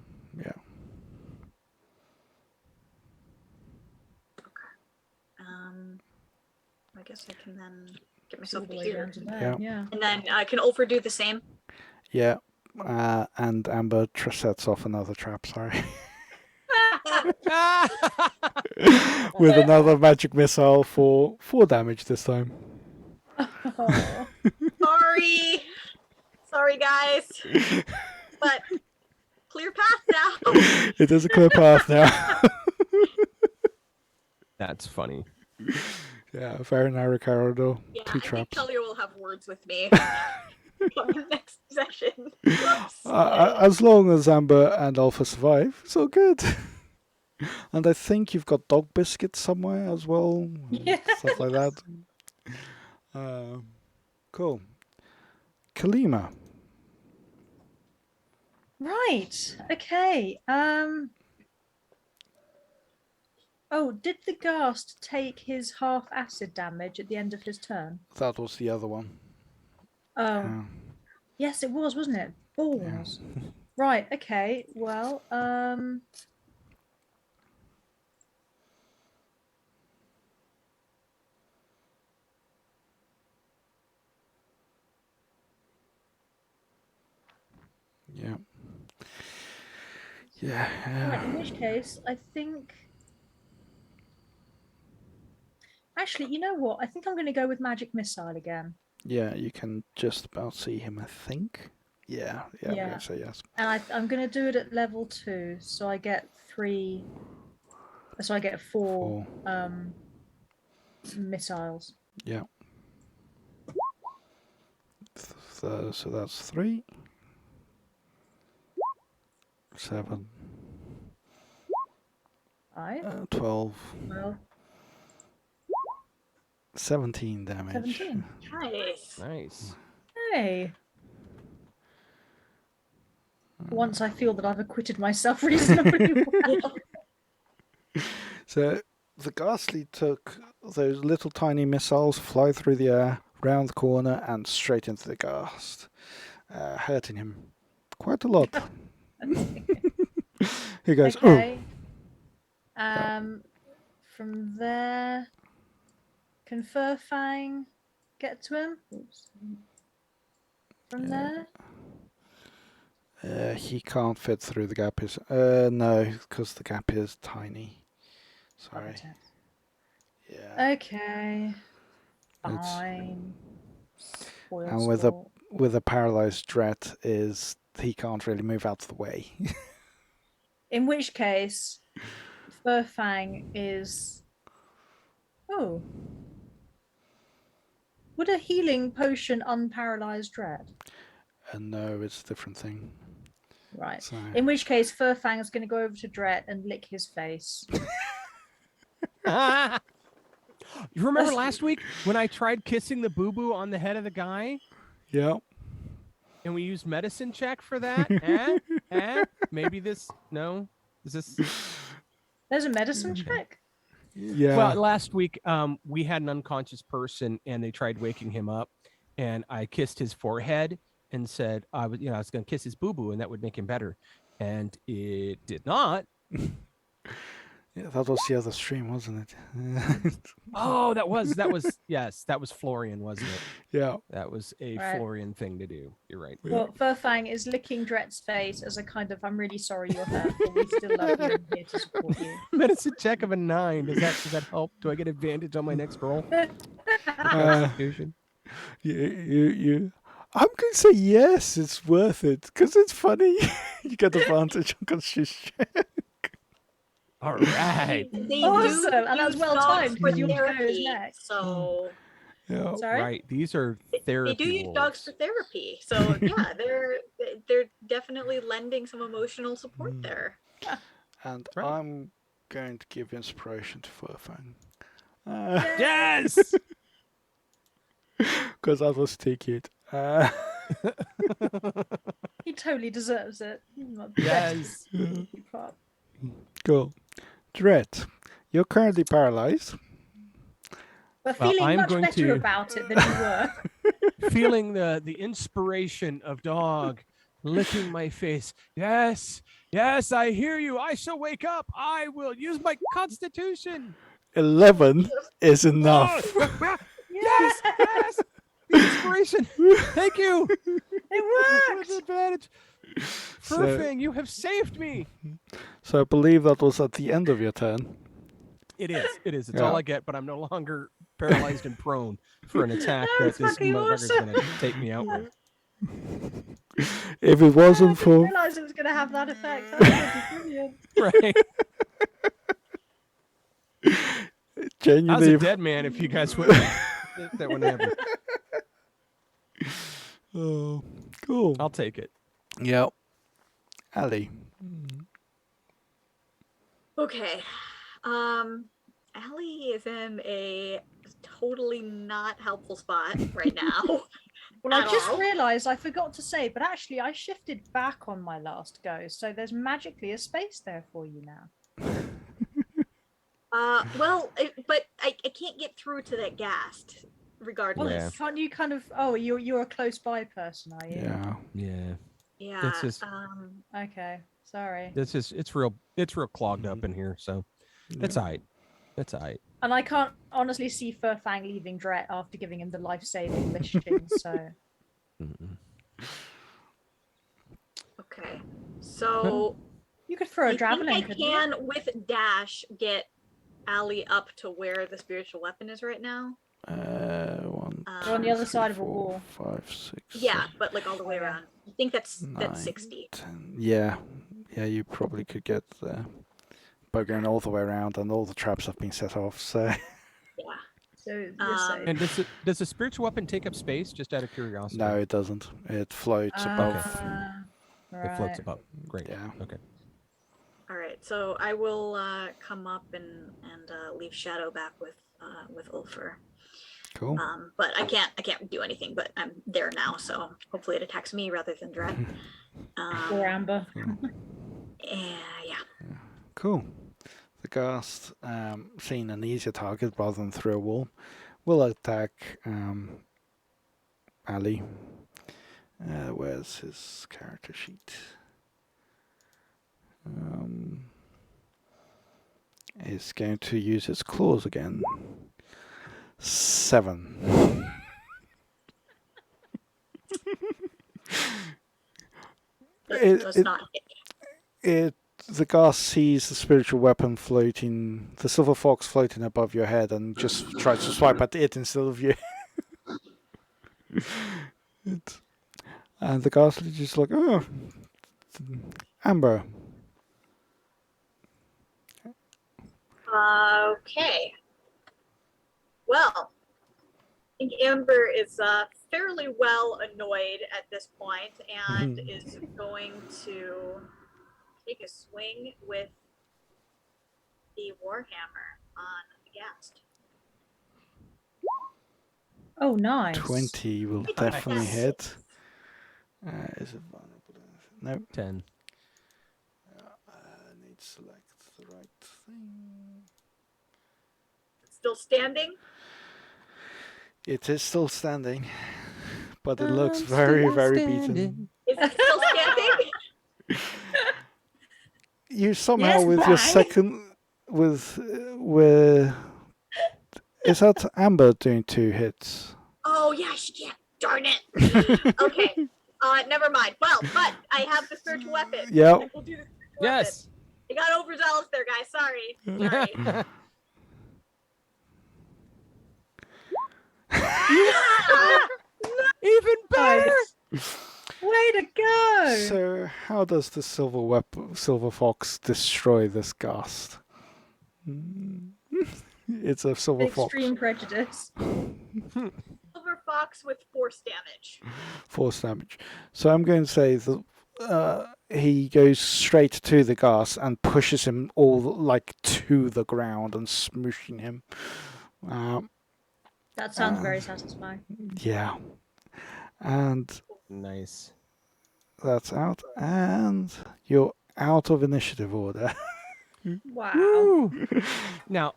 I guess I can then get All myself the to way here. down to there. Yeah. Yeah. And then can Ulfer do the same? Yeah. And Amber sets off another trap, sorry. With another magic missile for 4 damage this time. Oh. Sorry. Sorry guys. But clear path now. It is a clear path now. That's funny. Yeah, very narrow corridor. Yeah, 2 I think traps. Talia will have words with me on the next session. Whoops. As long as Amber and Alpha survive, it's all good. And I think you've got dog biscuits somewhere as well. Yeah. Stuff like that. Cool. Kalima. Right. Okay. Oh, did the ghast take his half acid damage at the end of his turn? That was the other one. Oh, yes, it was, wasn't it? Balls. Right. Okay. Well. Yeah. Yeah. Right, in which case, I think Actually, you know what? I think I'm going to go with magic missile again. Yeah, you can just about see him, I think. Yeah, I'm Yeah. going to say yes. And I'm going to do it at level 2, so I get 4 missiles. Yeah. So that's 3. 7. 5, 12. 12, 17 damage. 17. Nice. Nice. Hey. Once I feel that I've acquitted myself reasonably well. So the Ghastly took those little tiny missiles, fly through the air, round the corner, and straight into the Ghast, hurting him quite a lot. He goes, Okay. Yeah. From there, can Furfang get to him? Oops. From there? He can't fit through the gap. No, because the gap is tiny. Sorry. Yeah. Okay. It's- Fine. Spoil And with a paralyzed Dret is he can't really move out of the way. In which case, Furfang is. Oh. Would a healing potion unparalyze Dread? And no, it's a different thing. Right. So In which case, Furfang is going to go over to Dread and lick his face. You remember last week when I tried kissing the boo-boo on the head of the guy? yeah. And we used medicine check for that? Maybe this... No? Is this... There's a medicine check? Yeah. Well, last week we had an unconscious person and they tried waking him up, and I kissed his forehead and said I was going to kiss his boo boo and that would make him better, and it did not. Yeah, that was the other stream, wasn't it? Oh, that was yes, that was Florian, wasn't it? Yeah. That was a Right. Florian thing to do. You're right. Well, Furfang is licking Dret's face as a kind of, I'm really sorry you're hurt, but we still love you and here to support you. Medicine check of a 9. Does that help? Do I get advantage on my next roll? Constitution? You. I'm going to say yes. It's worth it because it's funny. You get advantage on Constitution. All right. They Awesome, do and that's use well dogs timed for because you want to go his therapy, neck. so Yeah. Sorry? Right. These are therapy. they do use dogs for wolves. therapy. So yeah, they're definitely lending some emotional support Mm. there. And Right. I'm going to give inspiration to Furfang. Yes. Because that was too cute. He totally deserves it. Yes. Cool. Dret, you're currently paralyzed. But Well, feeling I'm much going better to- about it than you were. Feeling the inspiration of dog licking my face. Yes, I hear you. I shall wake up. I will use my constitution. 11 is enough. Yes. The inspiration. Thank you. It With worked! advantage. So- Furfang, you have saved me. So I believe that was at the end of your turn. It is. It's Yeah. all I get, but I'm no longer paralyzed and prone for an attack that That's this fucking motherfucker's awesome. gonna take me out with. If it I wasn't didn't for realise it was going to have that effect. That's brilliant. Right. I was genuinely, a dead man if you guys would. If that wouldn't happen. oh, cool. I'll take it. Yeah, Ali. Okay. Allie is in a totally not helpful spot right now. Well, I At just all. realised I forgot to say, but actually I shifted back on my last go, so there's magically a space there for you now. But I can't get through to that ghast Well, regardless. can't you kind of? Oh, you're a close by person, are you? Yeah. Yeah. Yeah. It's just- Okay, sorry. It's real clogged up in here, so it's alright. It's alright. And I can't honestly see Furfang leaving Dret after giving him the life-saving lishing. So Okay. So you could throw a I javelin. think I couldn't you? can with dash get alley up to where the spiritual weapon is right now? One, They're on the two, other three, side of a 4, wall. 5, 6, Yeah, 7, but like all the way Okay. around. I think that's 9, 60. 10. Yeah, you probably could get there. By going all the way around, and all the traps have been set off. So Yeah. So you're safe. And does the spiritual weapon take up space? Just out of curiosity. no, it doesn't. It floats above. It floats Right. above. Great. Yeah. Okay. All right, so I will come up and leave Shadow back with Ulfur. Cool. But I can't do anything. But I'm there now, so hopefully it attacks me rather than Dread. Or Amber. Yeah. Cool. The ghast, seeing an easier target rather than through a wall, will attack Ali. Where's his character sheet? Is going to use its claws again. 7. Does not hit. The ghast sees the spiritual weapon floating, the silver fox floating above your head, and just tries to swipe at it instead of you. And the ghast is just like, oh, Amber. Okay. Well, I think Amber is fairly well annoyed at this point and is going to take a swing with the Warhammer on the ghast. Oh, nice. 20 will Nice. definitely hit. Is it vulnerable? No. 10. I need to select the right thing. Still standing? It is still standing, but it looks very, very beaten. Is it still standing? You somehow, Yes, with your why? second, with is that Amber doing 2 hits? Oh yeah, she can't. Darn it. Okay. Never mind. Well, but I have the spiritual weapon. Yep. I will do the spiritual Yes. weapon. I got overzealous there, guys. Sorry. Even better. Nice. Way to go! So, how does the silver fox destroy this ghast? It's a silver fox. Extreme prejudice. Silver fox with force damage. Force damage. So I'm going to say that he goes straight to the ghast and pushes him all like to the ground and smooshing him. That sounds very satisfying. Yeah. And Nice. that's out. And you're out of initiative order. Wow. Woo! Now,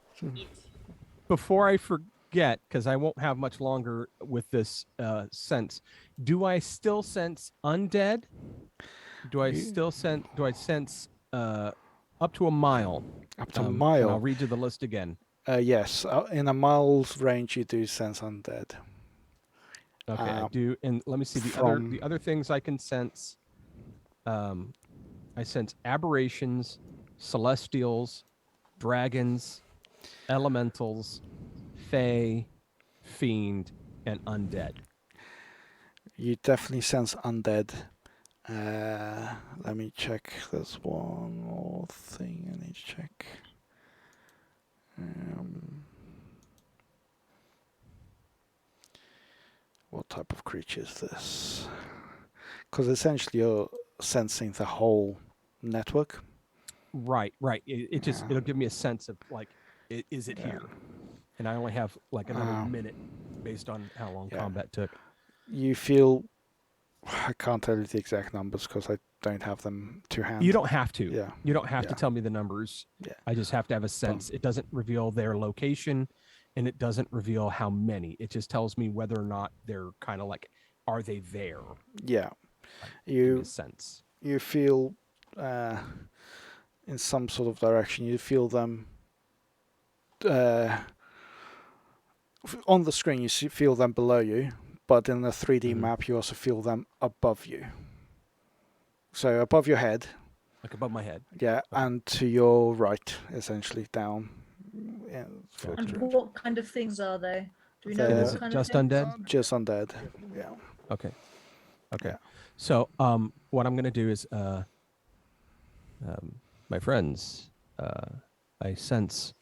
before I forget, because I won't have much longer with this sense, do I still sense undead? Do I still sense? Do I sense up to a mile? Up to a And mile. I'll read you the list again. Yes. In a mile's range, you do sense undead. Okay, I do. And let me see the other things I can sense. I sense aberrations, celestials, dragons, elementals, fae, fiend, and undead. You definitely sense undead. Let me check. There's one more thing I need to check. What type of creature is this? Because essentially you're sensing the whole network. Right. It just it'll give me a sense of like, is it here? And I only have like another minute based on how long combat took. You feel. I can't tell you the exact numbers because I don't have them to hand. You don't have to. Yeah. You don't have to tell me the numbers. Yeah. I just have to have a sense. It doesn't reveal their location, and it doesn't reveal how many. It just tells me whether or not they're kind of like, are they there? Yeah. Like, give me a sense. You feel in some sort of direction. You feel them on the screen. You feel them below you, but in the 3D map, you also feel them above you. So above your head. Like above my head. Yeah, Okay. and to your right, essentially down Yeah, Gotcha. And what kind of things are they? Do we know They're- what Is it kind just of things? undead? just undead. Yeah. Okay. Okay. Yeah. So, what I'm gonna do is, my friends, I sense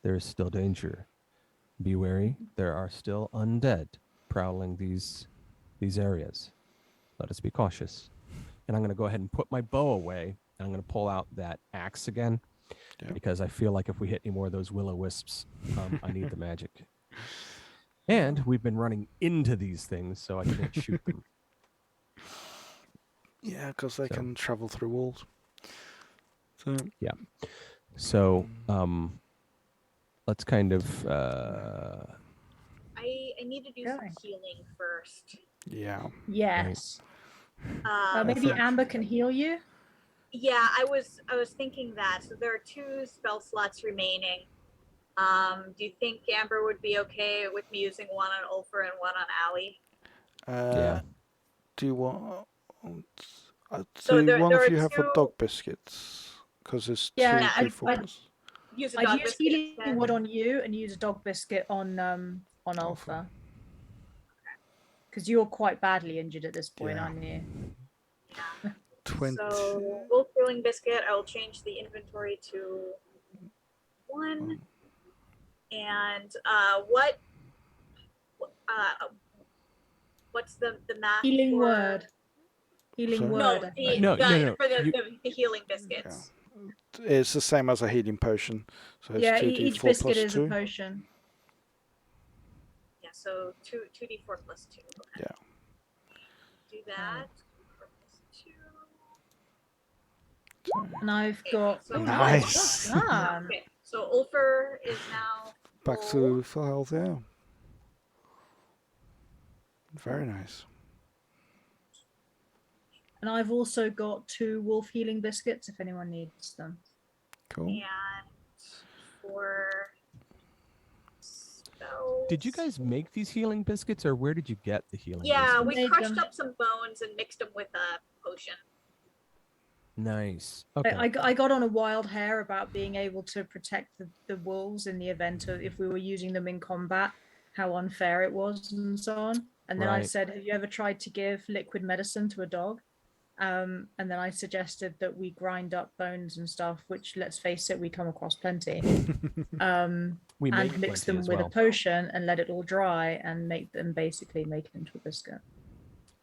there is still danger. Be wary. There are still undead prowling these areas. Let us be cautious. And I'm gonna go ahead and put my bow away. And I'm gonna pull out that axe again, Yeah. because I feel like if we hit any more of those will-o-wisps, I need the magic. And we've been running into these things, so I can't shoot them. Yeah, because they So- can travel through walls. So So, let's kind of. I need to do some Going. healing first. yeah. Yes. Um, Maybe think- Amber can heal you. yeah, I was thinking that. So there are 2 spell slots remaining. Do you think Amber would be okay with me using one on Ulfer and one on Allie? Yeah. Do you want? So Do there one of are you have for 2 dog biscuits? Because it's Yeah, two I'd- d4s. Use a I'd dog use biscuit healing instead. wood on you and use a dog biscuit on Alpha. Alpha. Because you're quite badly injured at this point, Yeah. aren't you? Yeah. 20. So wolf healing biscuit. I will change the inventory to 1. And what's the math? Healing for... word. Healing Sorry? word. No, I the, think. No, the, no, no, for the, you- the healing biscuits. It's the same as a healing potion. So it's Yeah, 2d4 each biscuit plus is a 2. potion. Yeah, so 2d4 plus 2. Okay. Yeah. Do that. 4 plus 2. And I've Okay, got so- oh, Nice. well done. Okay, so Ulfer is now Back full. to full health, yeah. Very nice. And I've also got 2 wolf healing biscuits if anyone needs them. Cool. And for spells. Did you guys make these healing biscuits, or where did you get the healing? Yeah, biscuits? we Made crushed them. up some bones and mixed them with a potion. Nice. Okay. I got on a wild hair about being able to protect the wolves in the event of if we were using them in combat, how unfair it was and so on. And then I Right. said, have you ever tried to give liquid medicine to a dog? And then I suggested that we grind up bones and stuff, which let's face it, we come across plenty. We make And mix plenty them as with well. a potion and let it all dry and make them basically make it into a biscuit.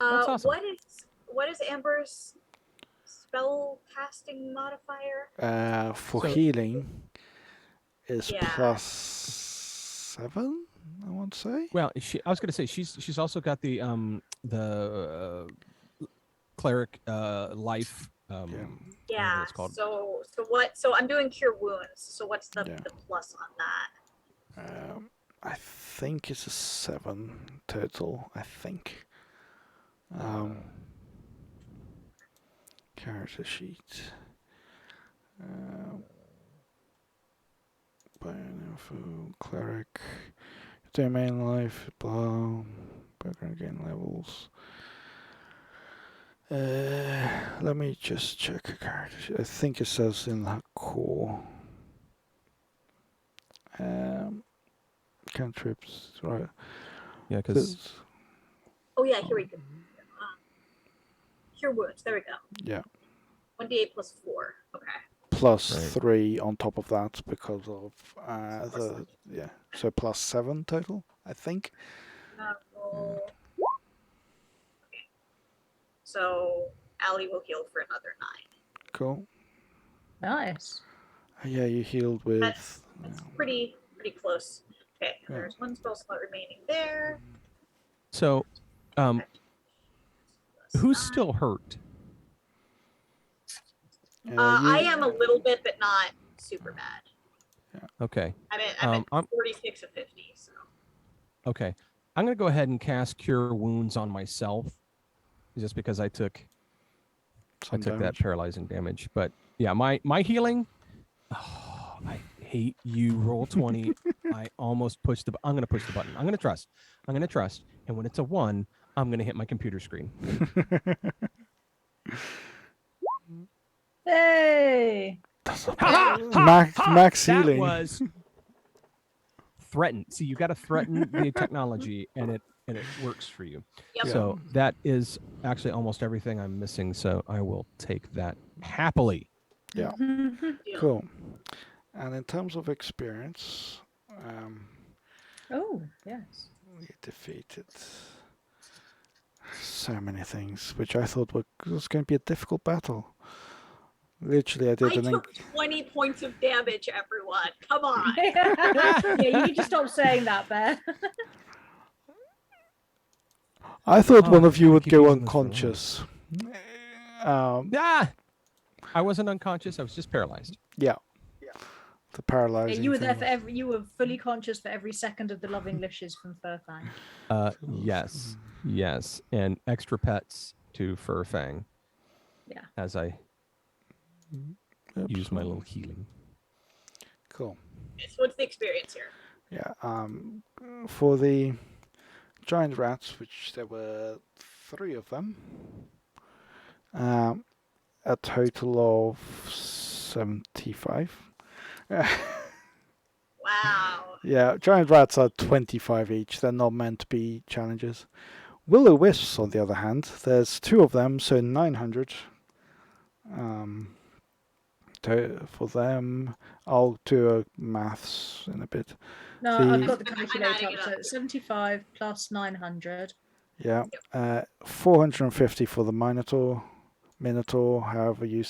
That's awesome. What is Amber's spell casting modifier? For So- healing is Yeah. plus 7, I want to say. Well, I was going to say she's also got the cleric life. Yeah. Whatever Yeah. it's called. So what? So I'm doing cure wounds. So what's the, Yeah. the plus on that? I think it's a 7 total. I think. Character sheet. Info, cleric. Domain life, blah. Background gain levels. Let me just check a character sheet. I think it says in the core. Cantrips, right? Yeah, because This- Oh yeah, here we go. Cure wounds. There we go. yeah. 1d8 plus 4. Okay. Plus Right. 3 on top of that because of the yeah. So plus 7 total, I think. Roll. Okay. So Allie will heal for another 9. Cool. Nice. Yeah, you healed with. That's pretty close. Okay, Yeah. there's 1 spell slot remaining there. so Plus who's 9. still hurt? I am a little bit, but not super bad. Okay. I'm at I'm 46 of 50. So okay. I'm going to go ahead and cast Cure Wounds on myself, just because I took some that damage. paralyzing damage. But yeah, my healing. Oh, I hate you. Roll 20. I almost pushed I'm going to push the button. I'm going to trust. And when it's a 1, I'm going to hit my computer screen. Hey. Max That healing. was threaten. See, you got to threaten the technology, and it works for you. Yep. So that is actually almost everything I'm missing. So I will take that happily. Yeah. Deal. Cool. And in terms of experience, Oh, yes. we defeated so many things, which I thought was going to be a difficult battle. Literally, I did I an took 20 points of damage, everyone. Come on. Yeah, you need to stop saying that, Bear. I thought Oh, one of you I would keep go using this for unconscious. Ah, I wasn't unconscious. I was just paralyzed. Yeah. The Yeah, paralyzing. you were there thing for you were fully conscious for every second of the loving lishes from Furfang. Yes, and extra pets to Furfang. Yeah. As I was- use my little healing. Cool. So what's the experience here? Yeah. For the giant rats, which there were 3 of them, a total of 75. Wow. Yeah, giant rats are 25 each. They're not meant to be challenges. Will-o-wisps, on the other hand, there's 2 of them, so 900. For them, I'll do maths in a bit. No, The- I've got the I'm calculator adding up. it So up. it's 75 plus 900. Yeah, 450 for the Minotaur, however you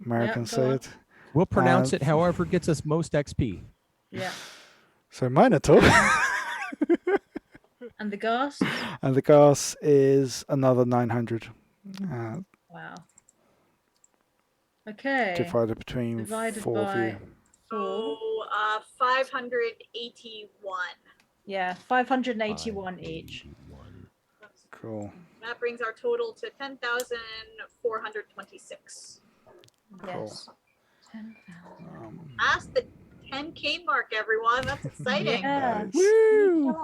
Americans go say on. it. We'll pronounce it And- however gets us most XP. Yeah. So Minotaur. And the gas? And the gas is another 900. Wow. Okay. Divided between Divided 4 of by you. 4. So 581. Yeah, 581 each. Cool. That brings our total to 10,426. Yes. 10,000. Past the 10K mark, everyone. That's exciting. Yeah. Nice. Woo!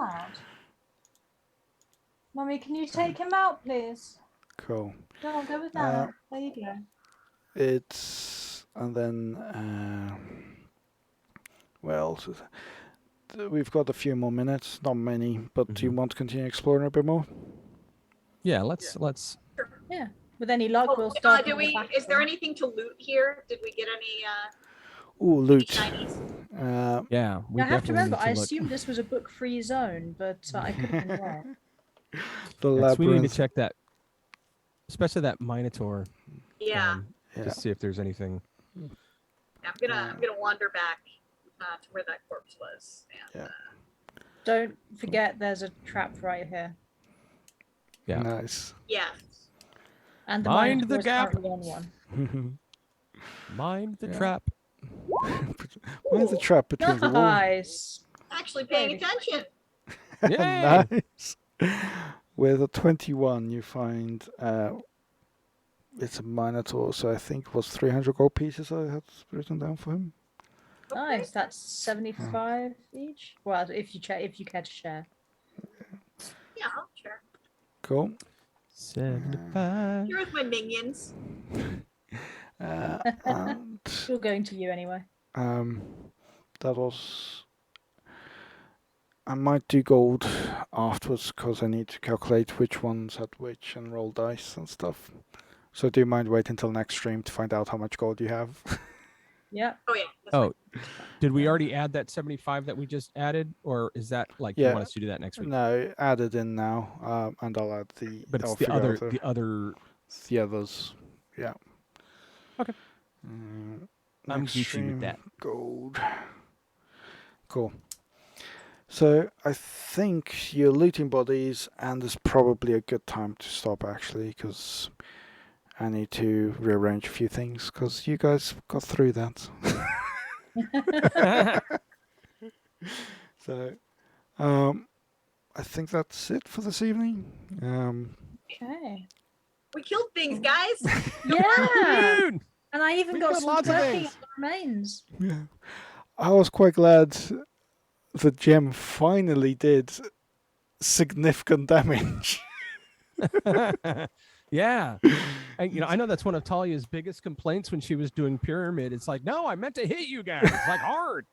Mummy, can you take him out, please? Cool. Go on, go with Nana. Nana. There you go. It's and then well, we've got a few more minutes, not many, but do you Mhm. want to continue exploring a bit more? Yeah, let's Yeah. With any luck, Oh, we'll start. do on the we? back Is there one. anything to loot here? Did we get any Ooh, loot. shinies? yeah. We I have to definitely remember, need I look. assumed this was a book-free zone, but I could have been wrong. The Yes, we need to labyrinth. check that, especially that Minotaur. Yeah. Yeah. Just see if there's anything. I'm gonna wander back to where that corpse was. And, Yeah. Don't forget, there's a trap right here, Yeah. Nice. yeah. and the Mind the Minotaur is gap. currently on one. Mind the Yeah. trap. Where's the trap between the walls? Nice. Actually paying Baby. attention. Yay! Nice. With a 21, you find it's a Minotaur, so I think it was 300 gold pieces I had written down for him. Nice. That's 75 each. Well, if you care to share. Yeah, sure. Cool. 75. Here with my minions. And Still going to you anyway. that was. I might do gold afterwards because I need to calculate which ones had which and roll dice and stuff. So do you mind wait until next stream to find out how much gold you have? Yeah. Oh yeah. That's Oh, fine. did we already add that 75 that we just added, or is that like you Yeah. want us to do that next week? No, added in now, and I'll add the. But I'll it's the figure other, out the other. the others. Yeah. Okay. Mm, I'm next Gucci with stream, that. Gold. Cool. So I think you're looting bodies, and it's probably a good time to stop actually, because I need to rearrange a few things because you guys got through that. So, I think that's it for this evening. Okay. We killed things, guys. Yeah. Dude! And I even We got got some lots of working things. remains. Yeah, I was quite glad the gem finally did significant damage. Yeah. And, I know that's one of Talia's biggest complaints when she was doing Pyramid. It's like, no, I meant to hit you guys, like hard.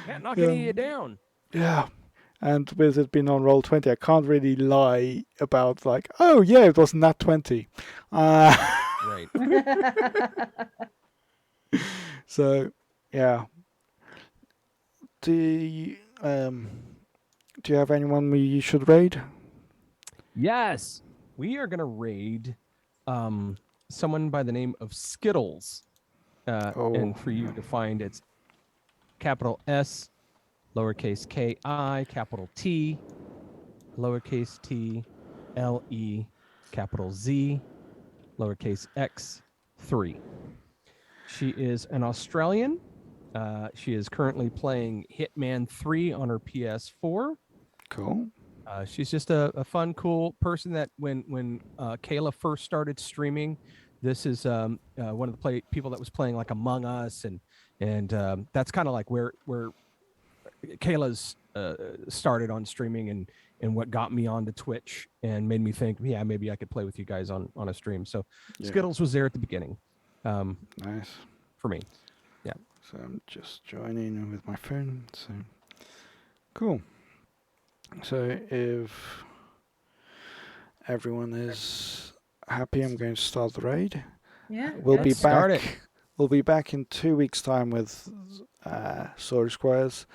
Can't knock Yeah. any of you down. Yeah. And with it being on roll 20, I can't really lie about like, oh yeah, it was nat 20. Right. So yeah. Do you, do you have anyone we should raid? Yes, we are gonna raid someone by the name of Skittles. Oh. And for you to find, it's capital S, lowercase K-I, capital T, lowercase t, L-E, capital Z, lowercase x, 3. She is an Australian. She is currently playing Hitman 3 on her PS4. Cool. She's just a fun, cool person that when Kayla first started streaming, this is one of the people that was playing like Among Us, and that's kind of like where Kayla's started on streaming and what got me onto Twitch and made me think, yeah, maybe I could play with you guys on a stream. So Yeah. Skittles was there at the beginning, Nice. for me. So I'm just joining with my phone. So cool. So if everyone is happy, I'm going to start the raid. Yeah. We'll good. be Let's start it. back. We'll be back in 2 weeks' time with Squires.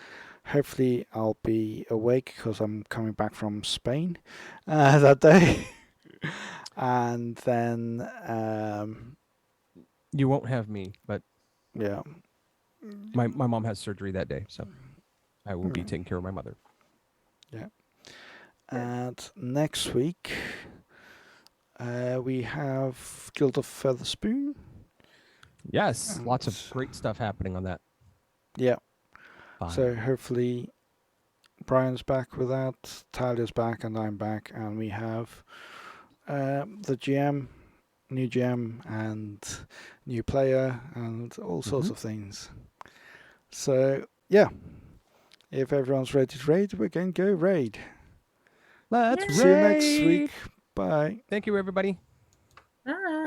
Hopefully, I'll be awake because I'm coming back from Spain that day. And then, You won't have me, but yeah, my mom has surgery that day, so I will be Mm. taking care of my mother. and next week we have Guild of Featherspoon. Yes, lots of And- great stuff happening on that. Yeah, Fine. so hopefully Brian's back with that, Tyler's back, and I'm back, and we have the GM, new GM, and new player, and all sorts of things. So yeah, if everyone's ready to raid, we're going to go raid. Let's Yay. See you next raid. week. Bye. Thank you, everybody. Bye.